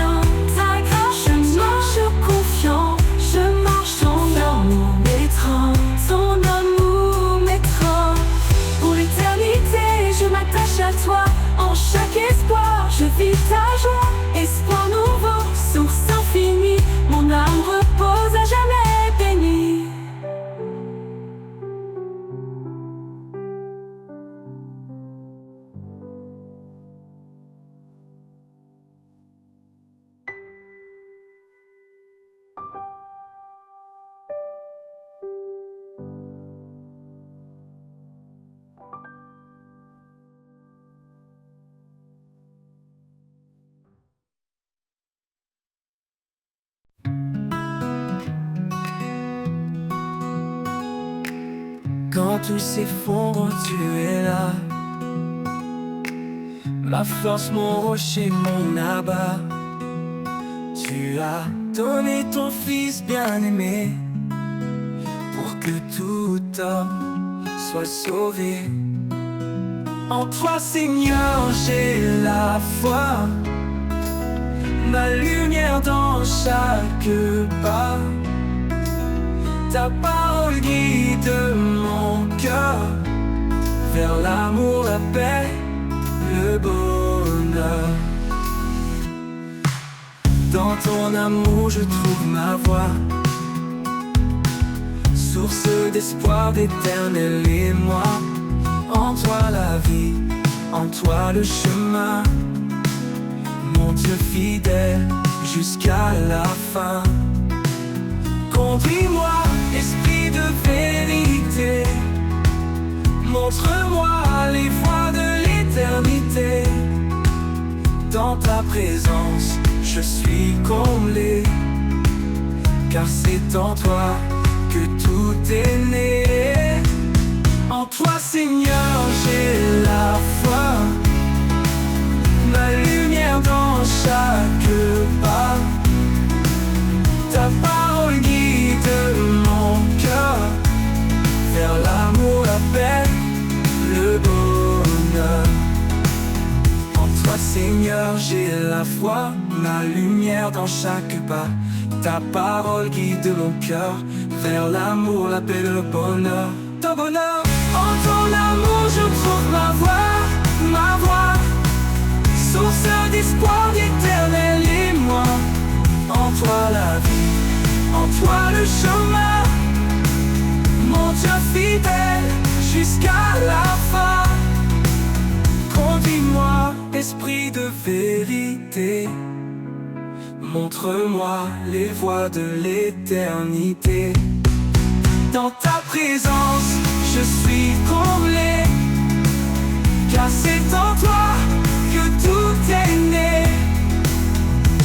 Quand tout s'effondre, tu es là. Ma force, mon rocher, mon abat. Tu as donné ton fils bien-aimé pour que tout homme soit sauvé. En toi, Seigneur, j'ai la foi, ma lumière dans chaque pas. Ta parole guide mon cœur vers l'amour, la paix, le bonheur. Dans ton amour je trouve ma voie, source d'espoir, d'éternel émoi. En toi la vie, en toi le chemin, mon Dieu fidèle jusqu'à la fin. Conduis-moi, esprit de vérité, montre-moi les voies de l'éternité. Dans ta présence, je suis comblé, car c'est en toi que tout est né. En toi, Seigneur, j'ai la foi, ma lumière dans chaque pas. Ta parole guide mon cœur vers l'amour, la paix, le bonheur. En toi, Seigneur, j'ai la foi, ma lumière dans chaque pas. Ta parole guide mon cœur vers l'amour, la paix, le bonheur. Ton bonheur. En ton amour je trouve ma voie, source d'espoir, d'éternel émoi. En toi la vie, en toi le chemin, mon Dieu fidèle jusqu'à la fin. Conduis-moi, esprit de vérité, montre-moi les voies de l'éternité. Dans ta présence, je suis comblé, car c'est en toi que tout est né.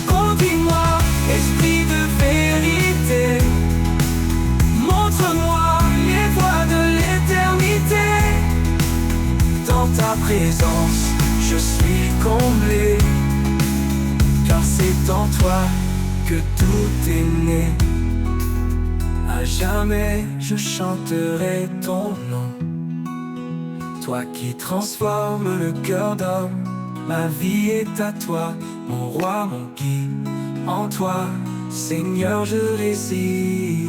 Conduis-moi, esprit de vérité, montre-moi les voies de l'éternité. Dans ta présence, je suis comblé, car c'est en toi que tout est né. À jamais je chanterai ton nom, toi qui transformes le cœur d'homme. Ma vie est à toi, mon roi, mon guide. En toi, Seigneur, je réside.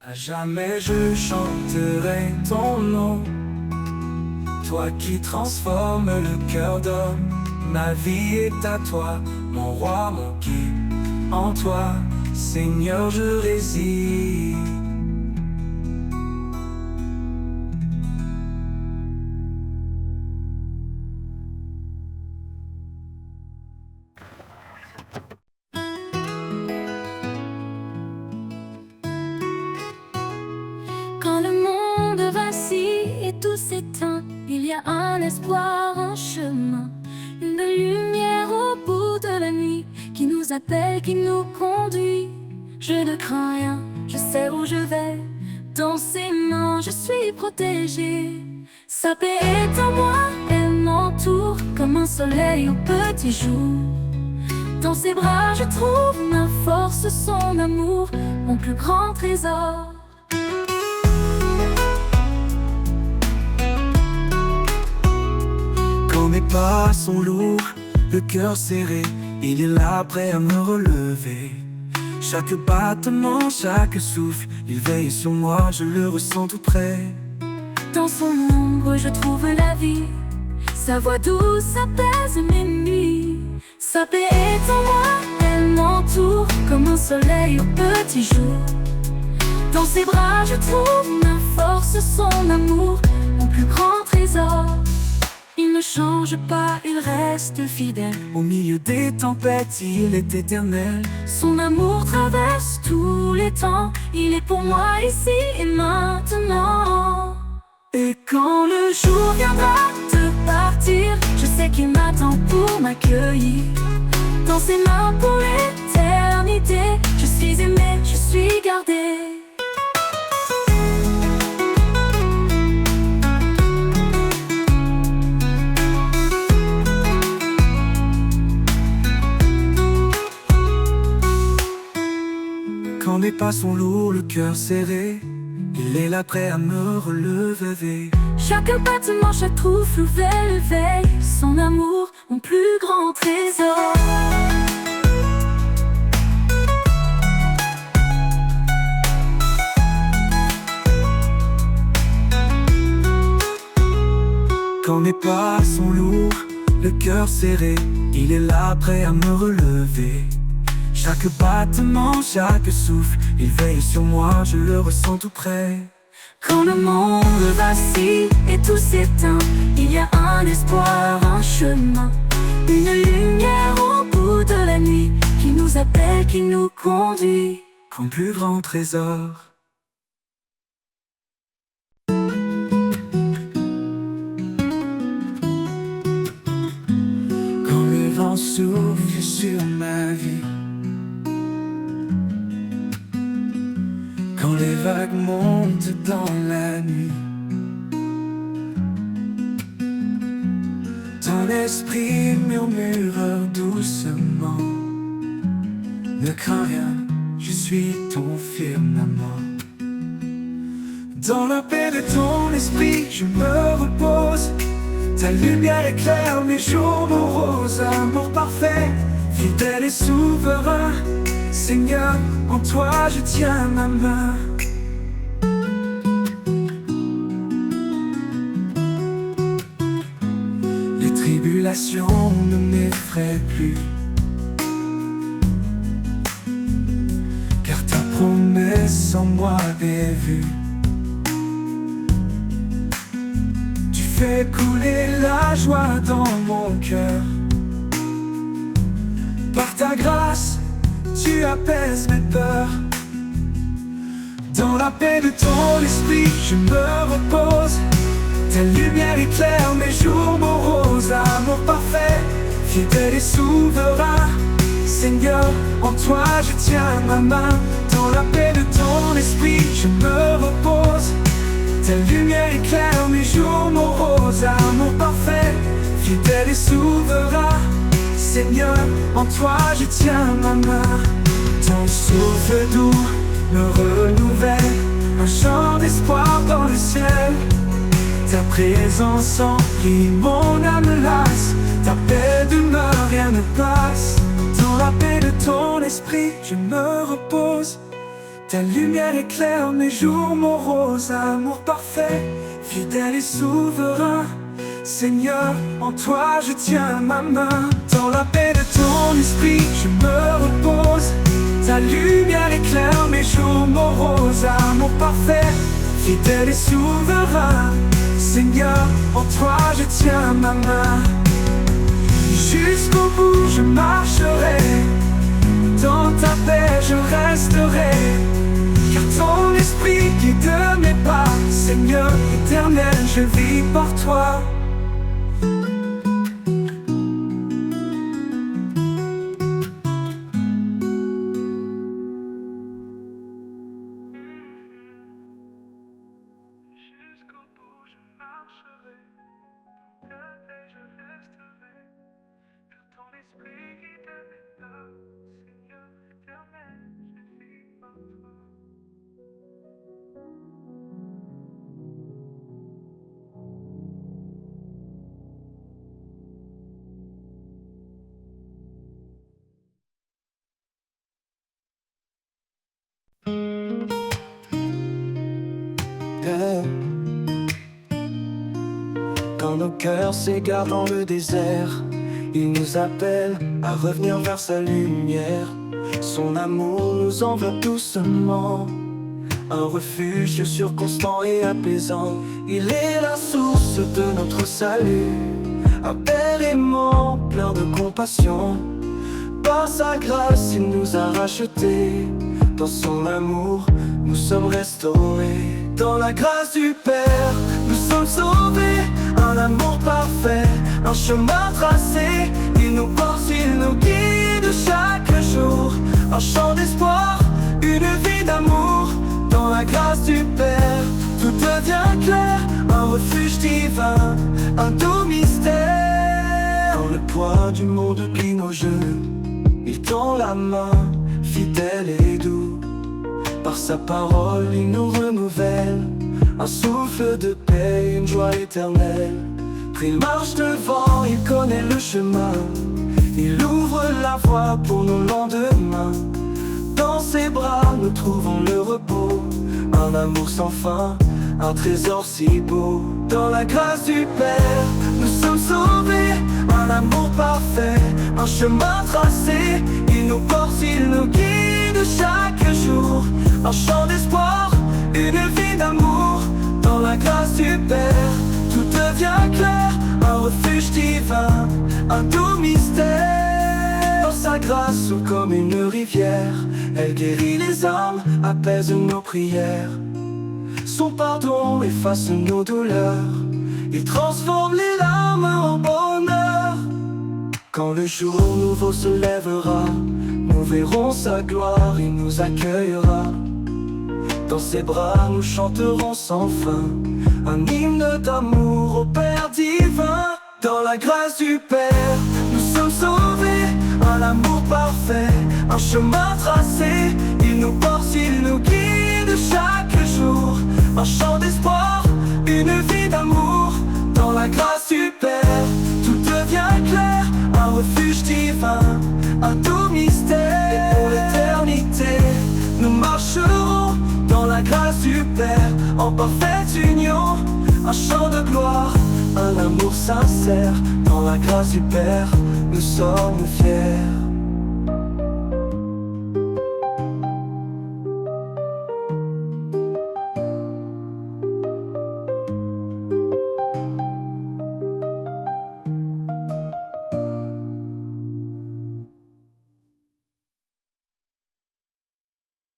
À jamais je chanterai ton nom, toi qui transformes le cœur d'homme. Ma vie est à toi, mon roi, mon guide. En toi, Seigneur, je réside. Quand le monde vacille et tout s'éteint, il y a un espoir, un chemin, une belle lumière au bout de la nuit qui nous appelle, qui nous conduit. Je ne crains rien, je sais où je vais. Dans ses mains, je suis protégée. Sa paix est en moi, elle m'entoure comme un soleil au petit jour. Dans ses bras, je trouve ma force, son amour, mon plus grand trésor. Quand mes pas sont lourds, le cœur serré, il est là prêt à me relever. Chaque battement, chaque souffle, il veille sur moi, je le ressens tout près. Dans son ombre, je trouve la vie, sa voix douce apaise mes nuits. Sa paix est en moi, elle m'entoure comme un soleil au petit jour. Dans ses bras, je trouve ma force, son amour, mon plus grand trésor. Il ne change pas, il reste fidèle. Au milieu des tempêtes, il est éternel. Son amour traverse tous les temps, il est pour moi ici et maintenant. Et quand le Jour viendra de partir, je sais qu'il m'attend pour m'accueillir. dans ses mains pour l'éternité. Je suis aimé, je suis gardé. Quand les pas sont lourds, le cœur serré, il est là prêt à me relever. Chaque battement, chaque trou nouvelle veille. Son amour, mon plus grand trésor. Quand mes pas sont lourds, le cœur serré, il est là prêt à me relever. Chaque battement, chaque souffle, il veille sur moi, je le ressens tout près. Quand le monde vacille et tout s'éteint, il y a un espoir, un chemin, une lumière au bout de la nuit qui nous appelle, qui nous conduit. Comme plus grand trésor. Quand le vent souffle sur ma vie, quand les vagues montent dans la nuit, ton esprit murmure doucement: ne crains rien, je suis ton firmament. Dans la paix de ton esprit, je me repose. Ta lumière éclaire mes jours moroses. Amour parfait, fidèle et souverain, Seigneur, en toi je tiens ma main. Les tribulations ne m'effraient plus, car ta promesse en moi est vue. Tu fais couler la joie dans mon cœur. Par ta grâce, tu apaises mes peurs. Dans la paix de ton esprit, je me repose. Ta lumière éclaire mes jours moroses. Amour parfait, fidèle et souverain, Seigneur, en toi je tiens ma main. Dans la paix de ton esprit, je me repose. Ta lumière éclaire mes jours moroses. Amour parfait, fidèle et souverain, Seigneur, en toi je tiens ma main. Ton souffle doux me renouvelle, un chant d'espoir dans le ciel. Ta présence emplit mon âme lasse, ta paix demeure, rien ne passe. Dans la paix de ton esprit, je me repose. Ta lumière éclaire mes jours moroses. Amour parfait, fidèle et souverain, Seigneur, en toi je tiens ma main. Dans la paix de ton esprit, je me repose. Ta lumière éclaire mes jours moroses. Amour parfait, fidèle et souverain, Seigneur, en toi je tiens ma main. Jusqu'au bout je marcherai, dans ta paix je resterai, car ton esprit guide mes pas. Seigneur éternel, je vis par toi. Quand nos cœurs s'égarent dans le désert, il nous appelle à revenir vers sa lumière. Son amour nous enveloppe doucement, un refuge sûr, constant et apaisant. Il est la source de notre salut, un père aimant, plein de compassion. Par sa grâce, il nous a rachetés. Dans son amour, nous sommes restaurés. Dans la grâce du Père, nous sommes sauvés. Un amour parfait, un chemin tracé. Il nous porte, il nous guide de chaque jour. Un chant d'espoir, une vie d'amour. Dans la grâce du Père, tout devient clair. Un refuge divin, un doux mystère. Quand le poids du monde plie nos genoux, il tend la main, fidèle et doux. Par sa parole, il nous renouvelle. Un souffle de paix, une joie éternelle. Il marche devant, il connaît le chemin. Il ouvre la voie pour nos lendemains. Dans ses bras, nous trouvons le repos. Un amour sans fin, un trésor si beau. Dans la grâce du Père, nous sommes sauvés. Un amour parfait, un chemin tracé. Il nous porte, il nous guide chaque jour. Un chant d'espoir, une vie d'amour. Dans la grâce du Père, tout devient clair. Un refuge divin, un doux mystère. Dans sa grâce, ou comme une rivière, elle guérit les âmes, apaise nos prières. Son pardon efface nos douleurs. Il transforme les larmes en bonheur. Quand le jour nouveau se lèvera, nous verrons sa gloire, il nous accueillera. Dans ses bras nous chanterons sans fin, un hymne d'amour au Père divin. Dans la grâce du Père, nous sommes sauvés. Un amour parfait, un chemin tracé. Il nous porte, il nous guide chaque jour. Un chant d'espoir, une vie d'amour. Dans la grâce du Père, tout devient clair. Un refuge divin, un doux mystère. Et pour l'éternité, nous marcherons dans la grâce du Père, en parfaite union. Un chant de gloire, un amour sincère. Dans la grâce du Père, nous sommes fiers.